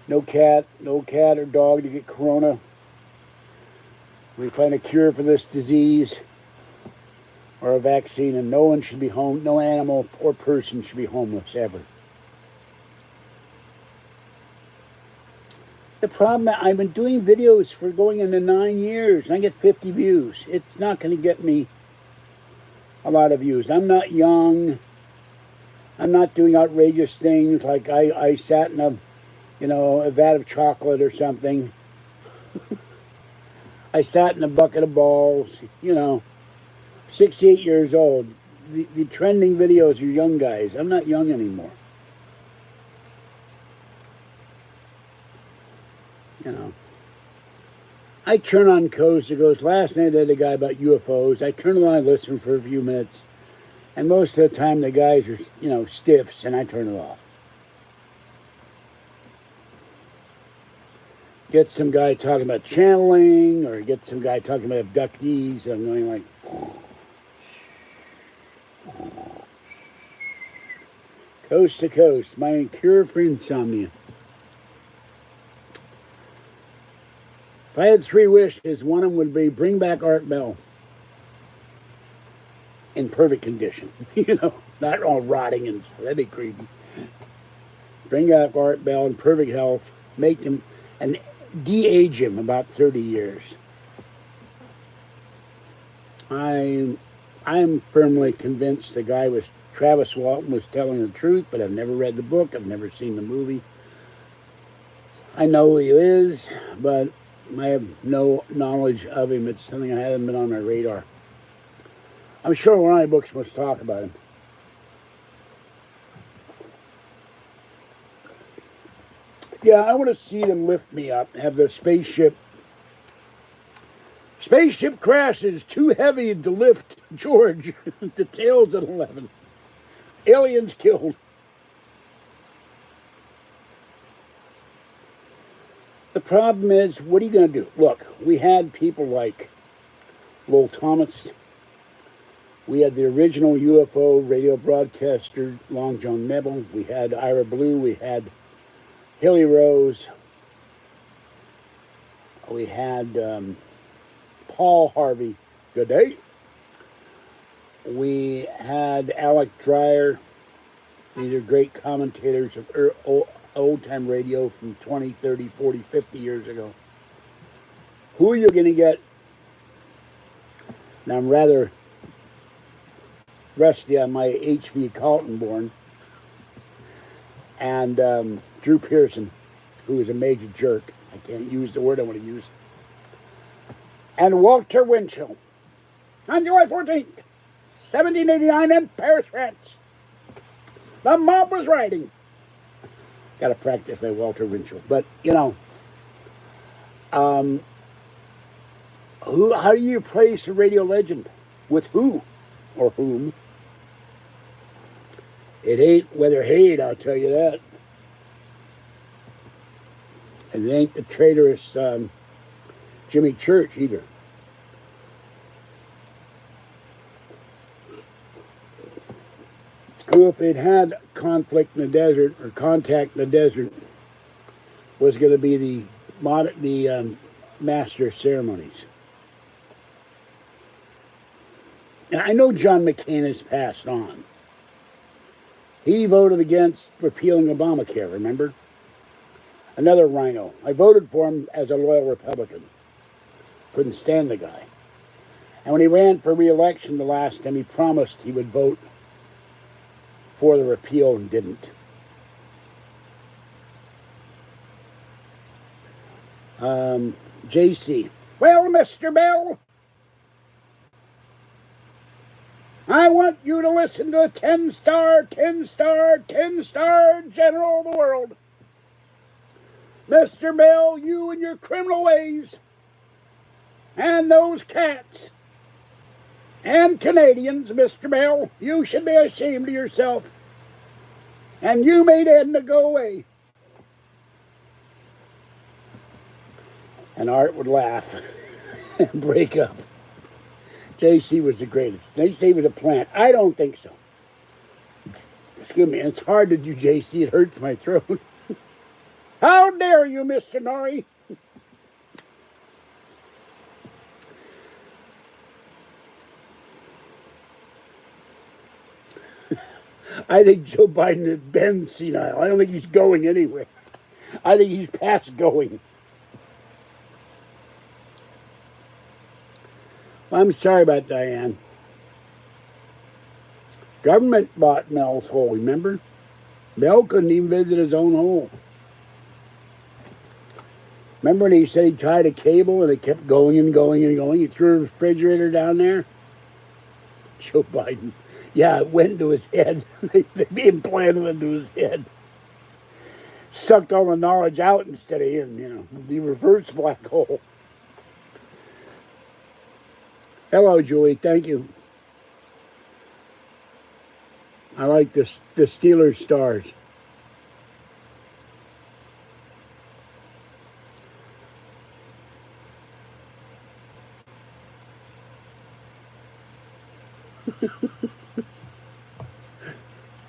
no cat or dog to get corona. We find a cure for this disease or a vaccine, and no one should be home, no animal or person should be homeless ever. The problem, I've been doing videos for going into 9 years, and I get 50 views. It's not going to get me a lot of views. I'm not young. I'm not doing outrageous things like I sat in a vat of chocolate or something. I sat in a bucket of balls, 68 years old. The trending videos are young guys. I'm not young anymore. I turn on Coast. It goes, last night I had a guy about UFOs. I turn it on and listen for a few minutes. And most of the time the guys are, stiffs, and I turn it off. Get some guy talking about channeling, or get some guy talking about abductees, and I'm going like, coast to coast, my cure for insomnia. If I had 3 wishes, one of them would be bring back Art Bell in perfect condition. Not all rotting and stuff. That'd be creepy. Bring back Art Bell in perfect health, make him and de-age him about 30 years. I'm firmly convinced the guy Travis Walton was telling the truth, but I've never read the book. I've never seen the movie. I know who he is, but I have no knowledge of him. It's something that hasn't been on my radar. I'm sure one of my books must talk about him. Yeah, I want to see them lift me up, have the spaceship. Spaceship crashes, too heavy to lift George. Details at 11. Aliens killed. The problem is, what are you going to do? Look, we had people like Lowell Thomas. We had the original UFO radio broadcaster, Long John Nebel. We had Ira Blue. We had Hilly Rose. We had Paul Harvey. Good day. We had Alec Dreyer. These are great commentators of old-time radio from 20, 30, 40, 50 years ago. Who are you going to get? Now, I'm rather rusty on my H.V. Kaltenborn. And Drew Pearson, who is a major jerk. I can't use the word I want to use. And Walter Winchell. On July 14th, 1789 in Paris, France. The mob was riding. Got to practice my Walter Winchell. But, how do you place a radio legend? With who or whom? It ain't Weather Hade, I'll tell you that. And it ain't the traitorous Jimmy Church either. Who, if they'd had conflict in the desert or contact in the desert, was going to be the master of ceremonies. And I know John McCain has passed on. He voted against repealing Obamacare, remember? Another rhino. I voted for him as a loyal Republican. Couldn't stand the guy. And when he ran for re-election the last time, he promised he would vote for the repeal and didn't. JC. Well, Mr. Bell, I want you to listen to the 10-star general of the world. Mr. Bell, you and your criminal ways, and those cats, and Canadians, Mr. Bell, you should be ashamed of yourself. And you made Edna go away. And Art would laugh and break up. JC was the greatest. They say he was a plant. I don't think so. Excuse me, it's hard to do, JC. It hurts my throat. How dare you, Mr. Norrie? I think Joe Biden has been senile. I don't think he's going anywhere. I think he's past going. Well, I'm sorry about Diane. Government bought Mel's hole, remember? Mel couldn't even visit his own hole. Remember when he said he tied a cable and it kept going and going and going? He threw a refrigerator down there? Joe Biden. Yeah, it went into his head. They implanted it into his head. Sucked all the knowledge out instead of in, you know. The reverse black hole. Hello, Julie. Thank you. I like this, the Steelers stars.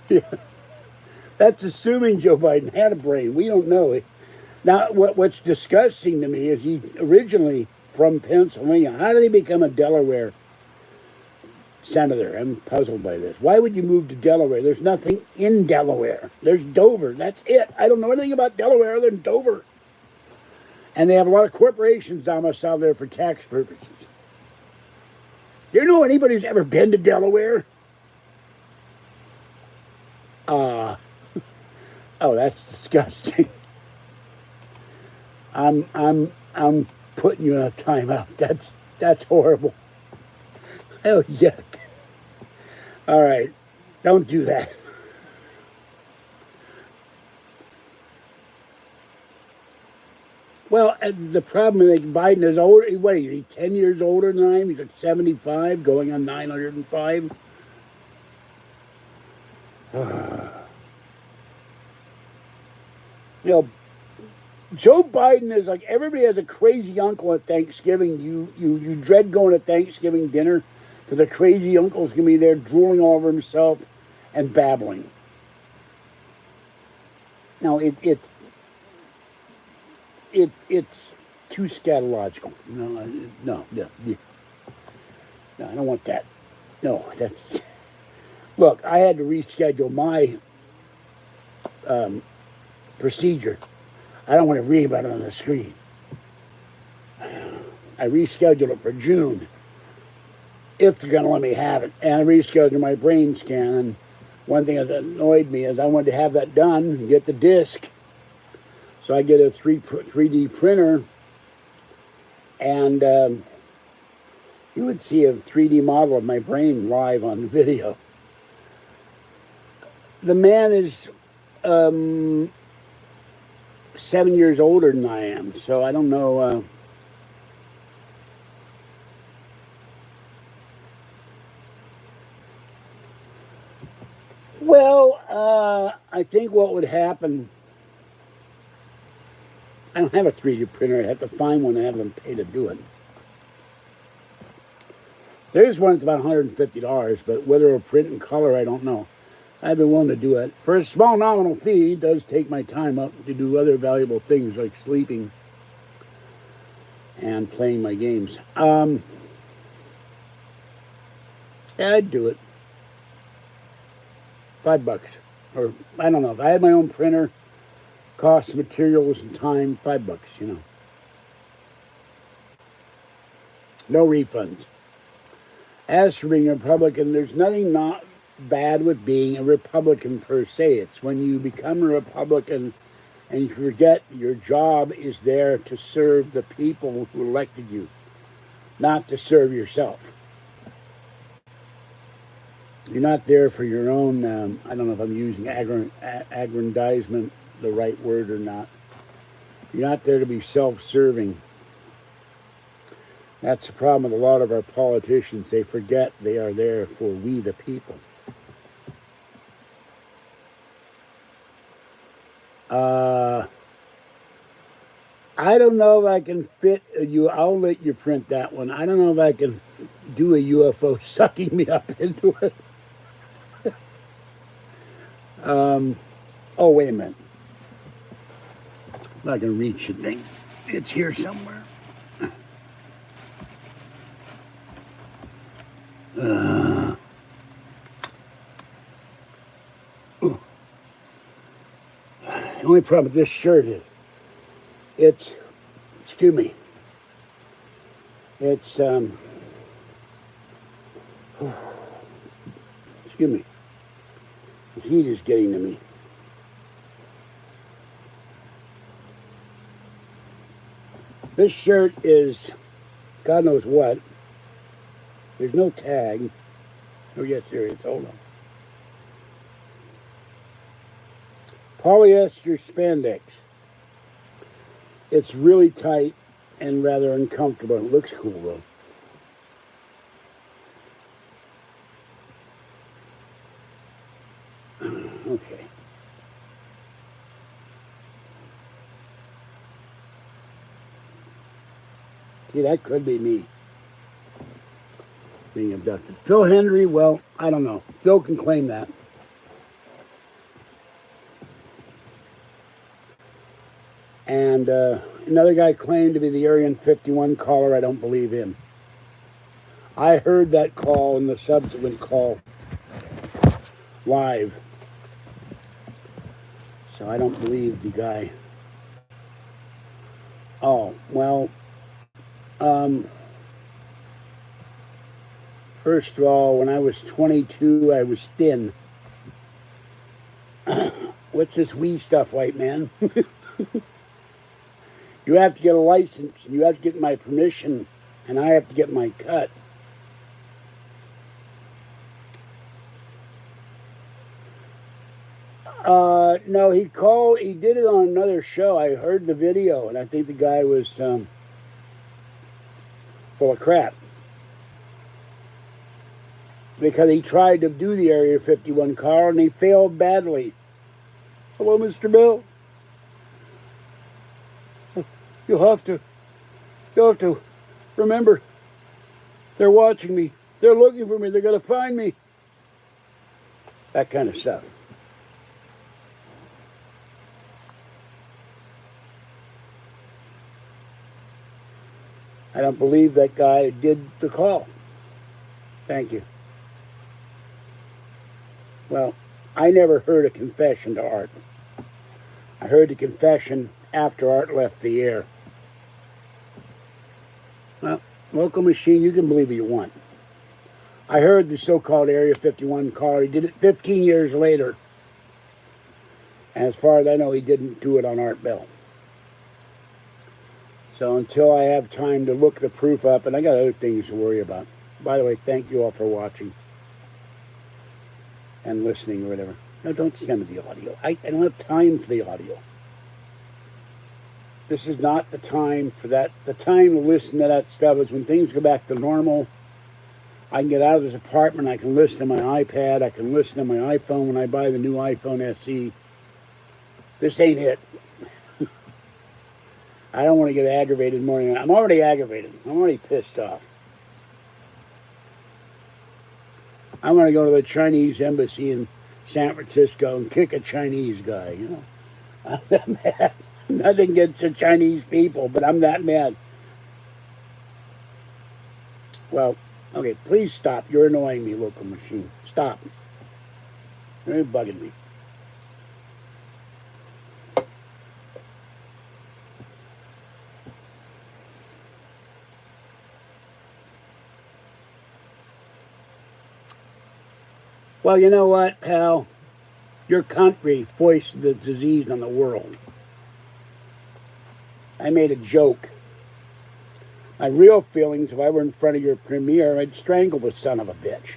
Yeah. That's assuming Joe Biden had a brain. We don't know it. Now, what's disgusting to me is he's originally from Pennsylvania. How did he become a Delaware senator? I'm puzzled by this. Why would you move to Delaware? There's nothing in Delaware. There's Dover. That's it. I don't know anything about Delaware other than Dover. And they have a lot of corporations domiciled there for tax purposes. Do you know anybody who's ever been to Delaware? Oh, that's disgusting. I'm putting you in a timeout. That's horrible. Oh, yuck. All right, don't do that. Well, the problem is Biden is older. What is he, 10 years older than I am? He's like 75, going on 905. You know, Joe Biden is like, everybody has a crazy uncle at Thanksgiving. You dread going to Thanksgiving dinner because the crazy uncle's going to be there drooling all over himself and babbling. Now, it's too scatological. No, I don't want that. No, that's... Look, I had to reschedule my procedure. I don't want to read about it on the screen. I rescheduled it for June, if they're going to let me have it. And I rescheduled my brain scan. And one thing that annoyed me is I wanted to have that done and get the disc. So I get a 3D printer, and you would see a 3D model of my brain live on the video. The man is 7 years older than I am, so I don't know. I think what would happen, I don't have a 3D printer. I'd have to find one and have them pay to do it. There's one that's about $150, but whether it'll print in color, I don't know. I've been willing to do it. For a small nominal fee, it does take my time up to do other valuable things like sleeping and playing my games. Yeah, I'd do it. $5. Or, I don't know. If I had my own printer, cost, materials, and time, $5, you know. No refunds. As for being a Republican, there's nothing not bad with being a Republican per se. It's when you become a Republican and you forget your job is there to serve the people who elected you, not to serve yourself. You're not there for your own, I don't know if I'm using aggrandizement the right word or not. You're not there to be self-serving. That's the problem with a lot of our politicians. They forget they are there for we the people. I don't know if I can fit you. I'll let you print that one. I don't know if I can do a UFO sucking me up into it. Oh, wait a minute. I'm not going to reach the thing. It's here somewhere. The only problem with this shirt is it's, excuse me, it's, excuse me, the heat is getting to me. This shirt is God knows what. There's no tag. Oh, yes, there is. Hold on. Polyester spandex. It's really tight and rather uncomfortable. It looks cool, though. Okay. See, that could be me being abducted. Phil Hendry, well, I don't know. Phil can claim that. And another guy claimed to be the Area 51 caller. I don't believe him. I heard that call and the subsequent call live. So I don't believe the guy. Oh, well, first of all, when I was 22, I was thin. What's this wee stuff, white man? You have to get a license, and you have to get my permission, and I have to get my cut. No, he did it on another show. I heard the video, and I think the guy was full of crap. Because he tried to do the Area 51 call, and he failed badly. Hello, Mr. Bill. You'll have to remember, they're watching me. They're looking for me. They're going to find me. That kind of stuff. I don't believe that guy did the call. Thank you. Well, I never heard a confession to Art. I heard the confession after Art left the air. Well, local machine, you can believe what you want. I heard the so-called Area 51 caller. He did it 15 years later. And as far as I know, he didn't do it on Art Bell. So until I have time to look the proof up, and I got other things to worry about. By the way, thank you all for watching and listening or whatever. No, don't send me the audio. I don't have time for the audio. This is not the time for that. The time to listen to that stuff is when things go back to normal. I can get out of this apartment. I can listen to my iPad. I can listen to my iPhone when I buy the new iPhone SE. This ain't it. I don't want to get aggravated more than I'm already aggravated. I'm already pissed off. I want to go to the Chinese embassy in San Francisco and kick a Chinese guy, you know. I'm that mad. Nothing against the Chinese people, but I'm that mad. Well, okay, please stop. You're annoying me, local machine. Stop. You're bugging me. Well, you know what, pal? Your country foisted the disease on the world. I made a joke. My real feelings, if I were in front of your premier, I'd strangle the son of a bitch.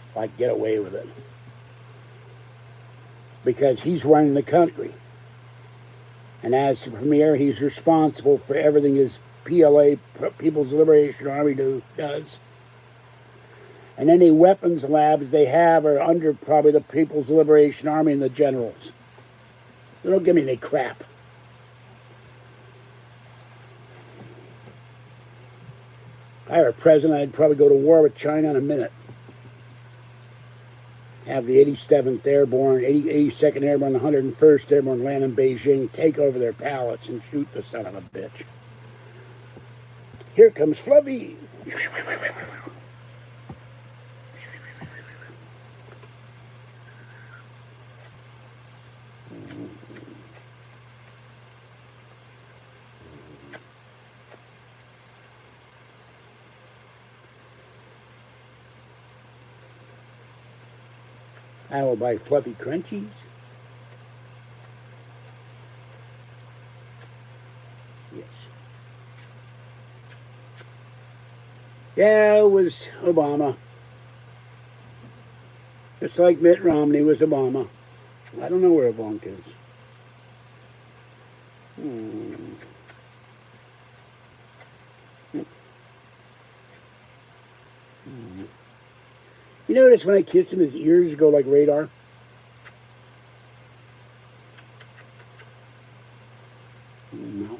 If I could get away with it. Because he's running the country. And as the premier, he's responsible for everything his PLA, People's Liberation Army, does. And any weapons labs they have are under probably the People's Liberation Army and the generals. They don't give me any crap. If I were president, I'd probably go to war with China in a minute. have the 87th Airborne, 82nd Airborne, the 101st Airborne land in Beijing, take over their pallets and shoot the son of a bitch. Here comes Fluffy. I will buy Fluffy Crunchies. Yes. Yeah, it was Obama. Just like Mitt Romney was Obama. I don't know where Ivanka is. You notice when I kiss him, his ears go like radar? No.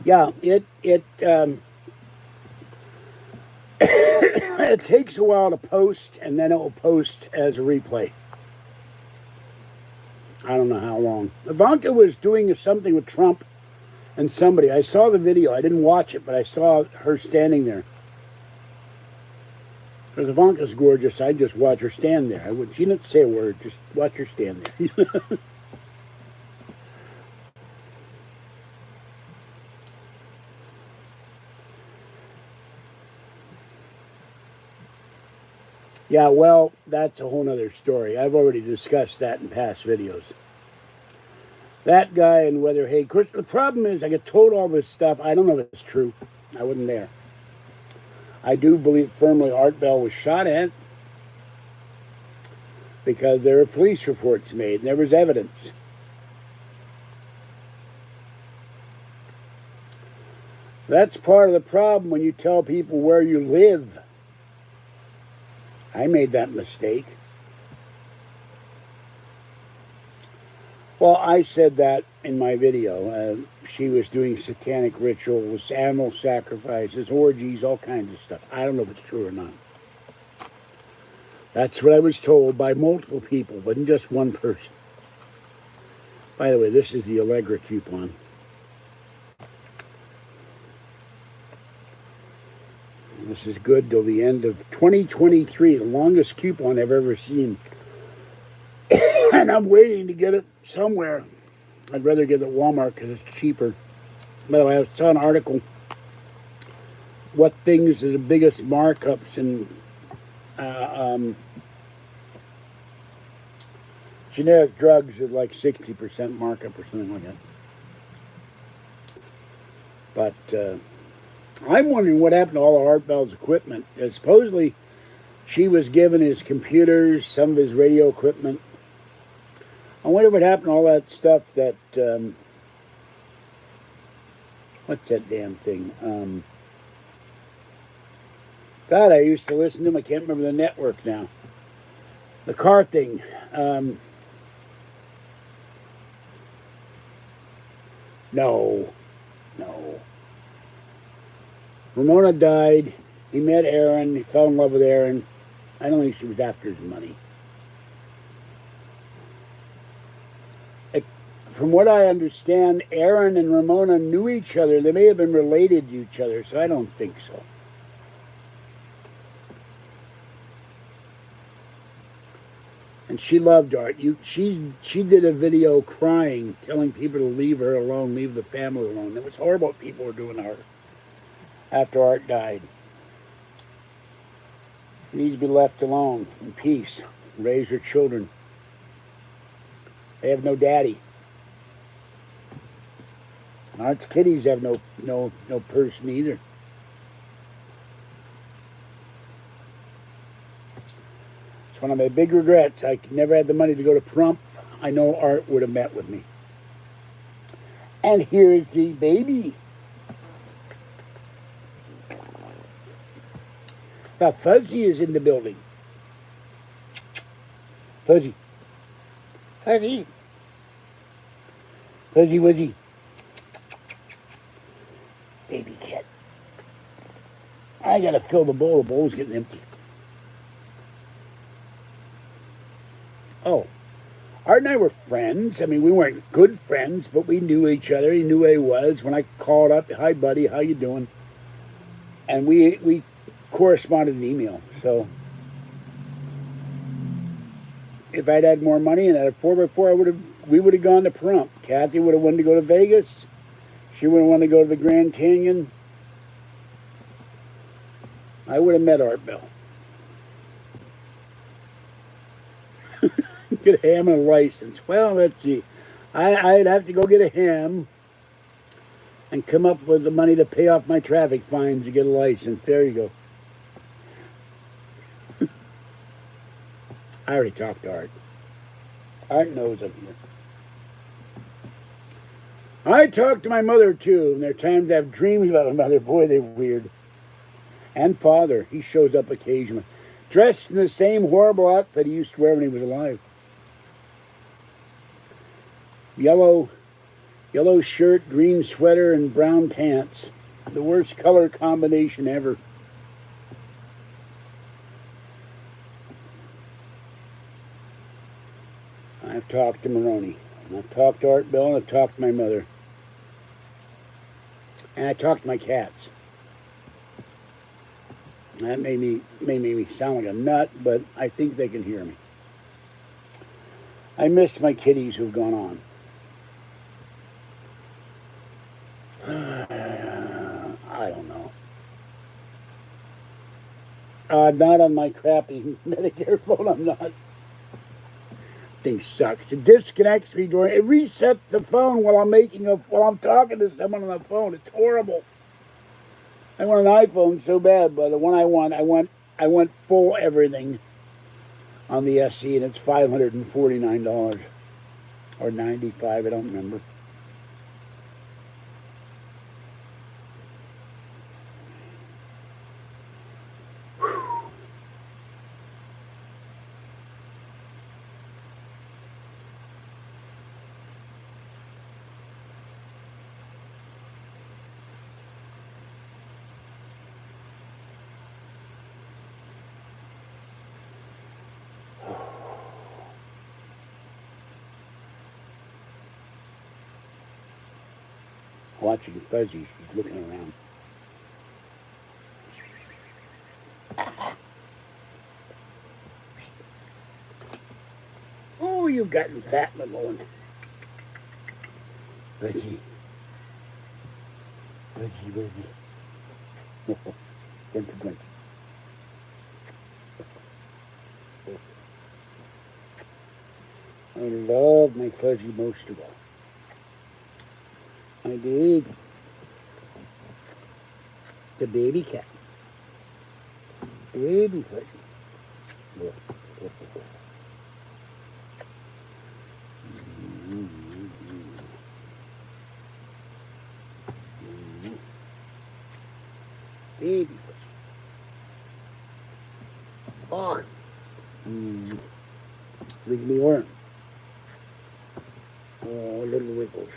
Yeah, it it takes a while to post, and then it will post as a replay. I don't know how long. Ivanka was doing something with Trump and somebody. I saw the video. I didn't watch it, but I saw her standing there. Because Ivanka's gorgeous. I'd just watch her stand there. She didn't say a word. Just watch her stand there. Yeah, well, that's a whole other story. I've already discussed that in past videos. That guy and whether, hey, Chris, the problem is I get told all this stuff. I don't know if it's true. I wasn't there. I do believe firmly Art Bell was shot at because there were police reports made and there was evidence. That's part of the problem when you tell people where you live. I made that mistake. Well, I said that in my video. She was doing satanic rituals, animal sacrifices, orgies, all kinds of stuff. I don't know if it's true or not. That's what I was told by multiple people, but not just one person. By the way, this is the Allegra coupon. This is good till the end of 2023, the longest coupon I've ever seen. And I'm waiting to get it somewhere. I'd rather get it at Walmart because it's cheaper. By the way, I saw an article. What things are the biggest markups in generic drugs is like 60% markup or something like that. But I'm wondering what happened to all of Art Bell's equipment. Supposedly, she was given his computers, some of his radio equipment. I wonder what happened to all that stuff that, what's that damn thing? God, I used to listen to him. I can't remember the network now. The car thing. No. Ramona died. He met Aaron. He fell in love with Aaron. I don't think she was after his money. From what I understand, Aaron and Ramona knew each other. They may have been related to each other, so I don't think so. And she loved Art. She did a video crying, telling people to leave her alone, leave the family alone. It was horrible what people were doing to her after Art died. She needs to be left alone in peace, raise her children. They have no daddy. Art's kitties have no person either. It's one of my big regrets. I never had the money to go to prom. I know Art would have met with me. And here's the baby. Now Fuzzy is in the building. Fuzzy. Fuzzy. Fuzzy Wuzzy. Baby cat. I gotta fill the bowl. The bowl's getting empty. Oh, Art and I were friends. I mean, we weren't good friends, but we knew each other. He knew who I was. When I called up, hi, buddy, how you doing? And we corresponded in email. So if I'd had more money and had a 4x4, we would have gone to Pahrump. Kathy would have wanted to go to Vegas. She would have wanted to go to the Grand Canyon. I would have met Art Bell. Get a ham and a license. Well, let's see. I'd have to go get a ham and come up with the money to pay off my traffic fines to get a license. There you go. I already talked to Art. Art knows I'm here. I talked to my mother, too, and there are times I have dreams about my mother. Boy, they're weird. And father. He shows up occasionally. Dressed in the same horrible outfit he used to wear when he was alive. Yellow shirt, green sweater, and brown pants. The worst color combination ever. I've talked to Maroney. I've talked to Art Bell, and I've talked to my mother. And I talked to my cats. That may make me sound like a nut, but I think they can hear me. I miss my kitties who've gone on. I don't know. Not on my crappy Medicare phone, I'm not. Thing sucks. It disconnects me during. It resets the phone while I'm talking to someone on the phone. It's horrible. I want an iPhone so bad, but the one I want full everything on the SE, and it's $549 or $95. I don't remember. Watching Fuzzy, she's looking around. Oh, you've gotten fat, little one. Fuzzy. Fuzzy. Grumpy. I love my Fuzzy most of all. My baby. The baby cat. Baby Fuzzy. Baby Fuzzy. Oh. Wiggly worm. Oh, little wiggles.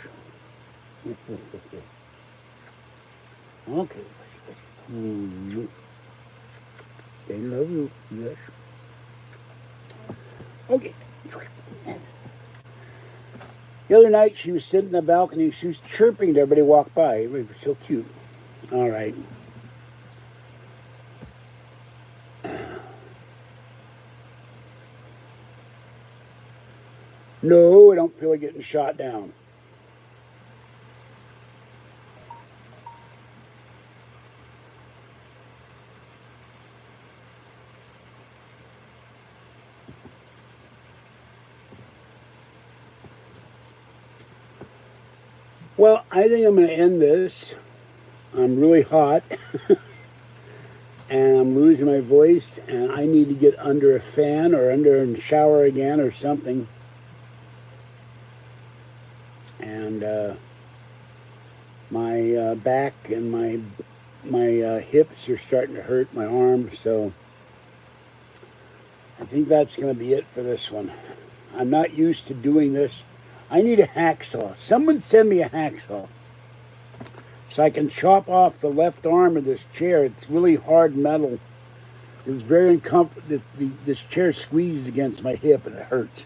Okay. They love you, yes. Okay. The other night she was sitting in the balcony, she was chirping to everybody who walked by. It was so cute. All right. No, I don't feel like getting shot down. Well, I think I'm going to end this. I'm really hot. And I'm losing my voice. And I need to get under a fan or under a shower again or something. And my back and my hips are starting to hurt, my arms. So I think that's going to be it for this one. I'm not used to doing this. I need a hacksaw. Someone send me a hacksaw so I can chop off the left arm of this chair. It's really hard metal. It's very uncomfortable. This chair squeezes against my hip and it hurts.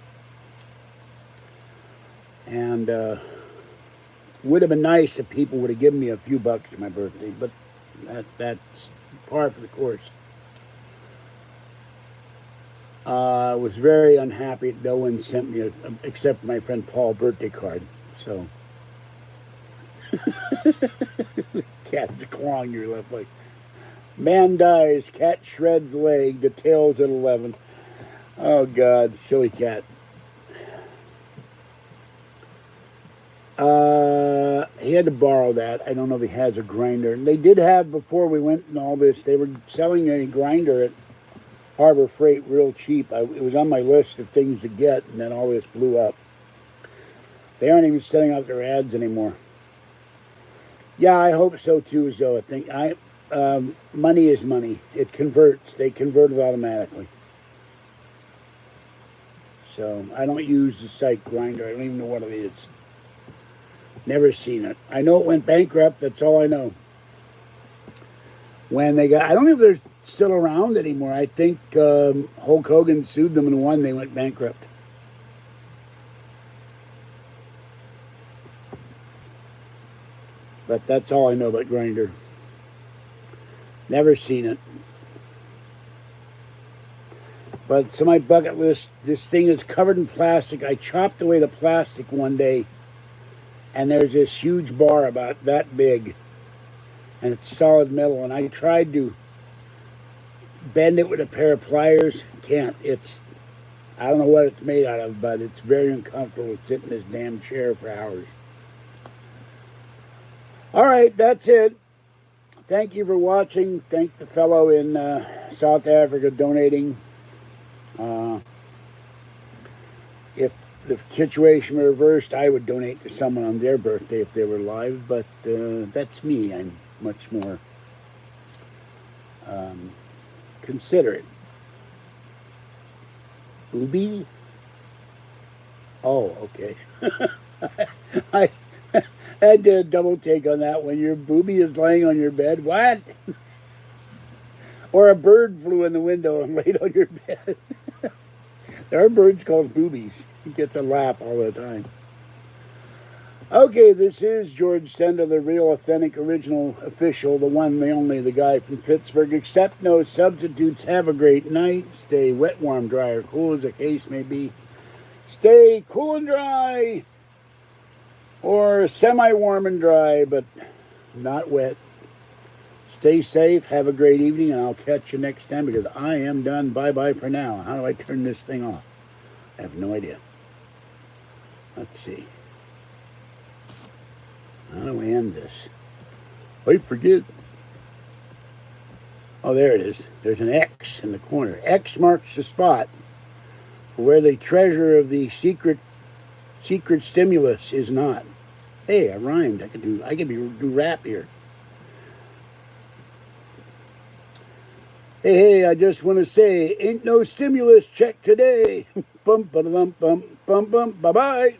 And would have been nice if people would have given me a few bucks for my birthday, but that's par for the course. I was very unhappy that no one sent me, except my friend Paul, birthday card. So, cat's clawing your left leg. Man dies, cat shreds leg, details at 11. Oh, God, silly cat. He had to borrow that. I don't know if he has a grinder. And they did have, before we went and all this, they were selling a grinder at Harbor Freight real cheap. It was on my list of things to get, and then all this blew up. They aren't even sending out their ads anymore. Yeah, I hope so too, Zoe. I think money is money. It converts. They convert it automatically. So I don't use the site grinder. I don't even know what it is. Never seen it. I know it went bankrupt. That's all I know. When they got, I don't know if they're still around anymore. I think Hulk Hogan sued them and won. They went bankrupt. But that's all I know about Grindr. Never seen it. But it's on my bucket list. This thing is covered in plastic. I chopped away the plastic one day, and there's this huge bar about that big, and it's solid metal, and I tried to bend it with a pair of pliers. Can't. I don't know what it's made out of, but it's very uncomfortable to sit in this damn chair for hours. All right, that's it. Thank you for watching. Thank the fellow in South Africa donating. If the situation were reversed, I would donate to someone on their birthday if they were alive, but that's me. I'm much more considerate. Booby? Oh, okay. I did a double take on that one. Your booby is laying on your bed? What? Or a bird flew in the window and laid on your bed. There are birds called boobies. He gets a laugh all the time. Okay, this is George Senda, the real, authentic, original, official, the one, the only, the guy from Pittsburgh. Accept no substitutes. Have a great night. Stay wet, warm, dry, or cool, as the case may be. Stay cool and dry, or semi-warm and dry, but not wet. Stay safe. Have a great evening, and I'll catch you next time, because I am done. Bye-bye for now. How do I turn this thing off? I have no idea. Let's see. How do I end this? I forget. Oh, there it is. There's an X in the corner. X marks the spot where the treasure of the secret stimulus is not. Hey, I rhymed. I could do rap here. Hey, I just want to say, ain't no stimulus check today. Bum, ba-da-dum, bum, bum, bum, bye-bye.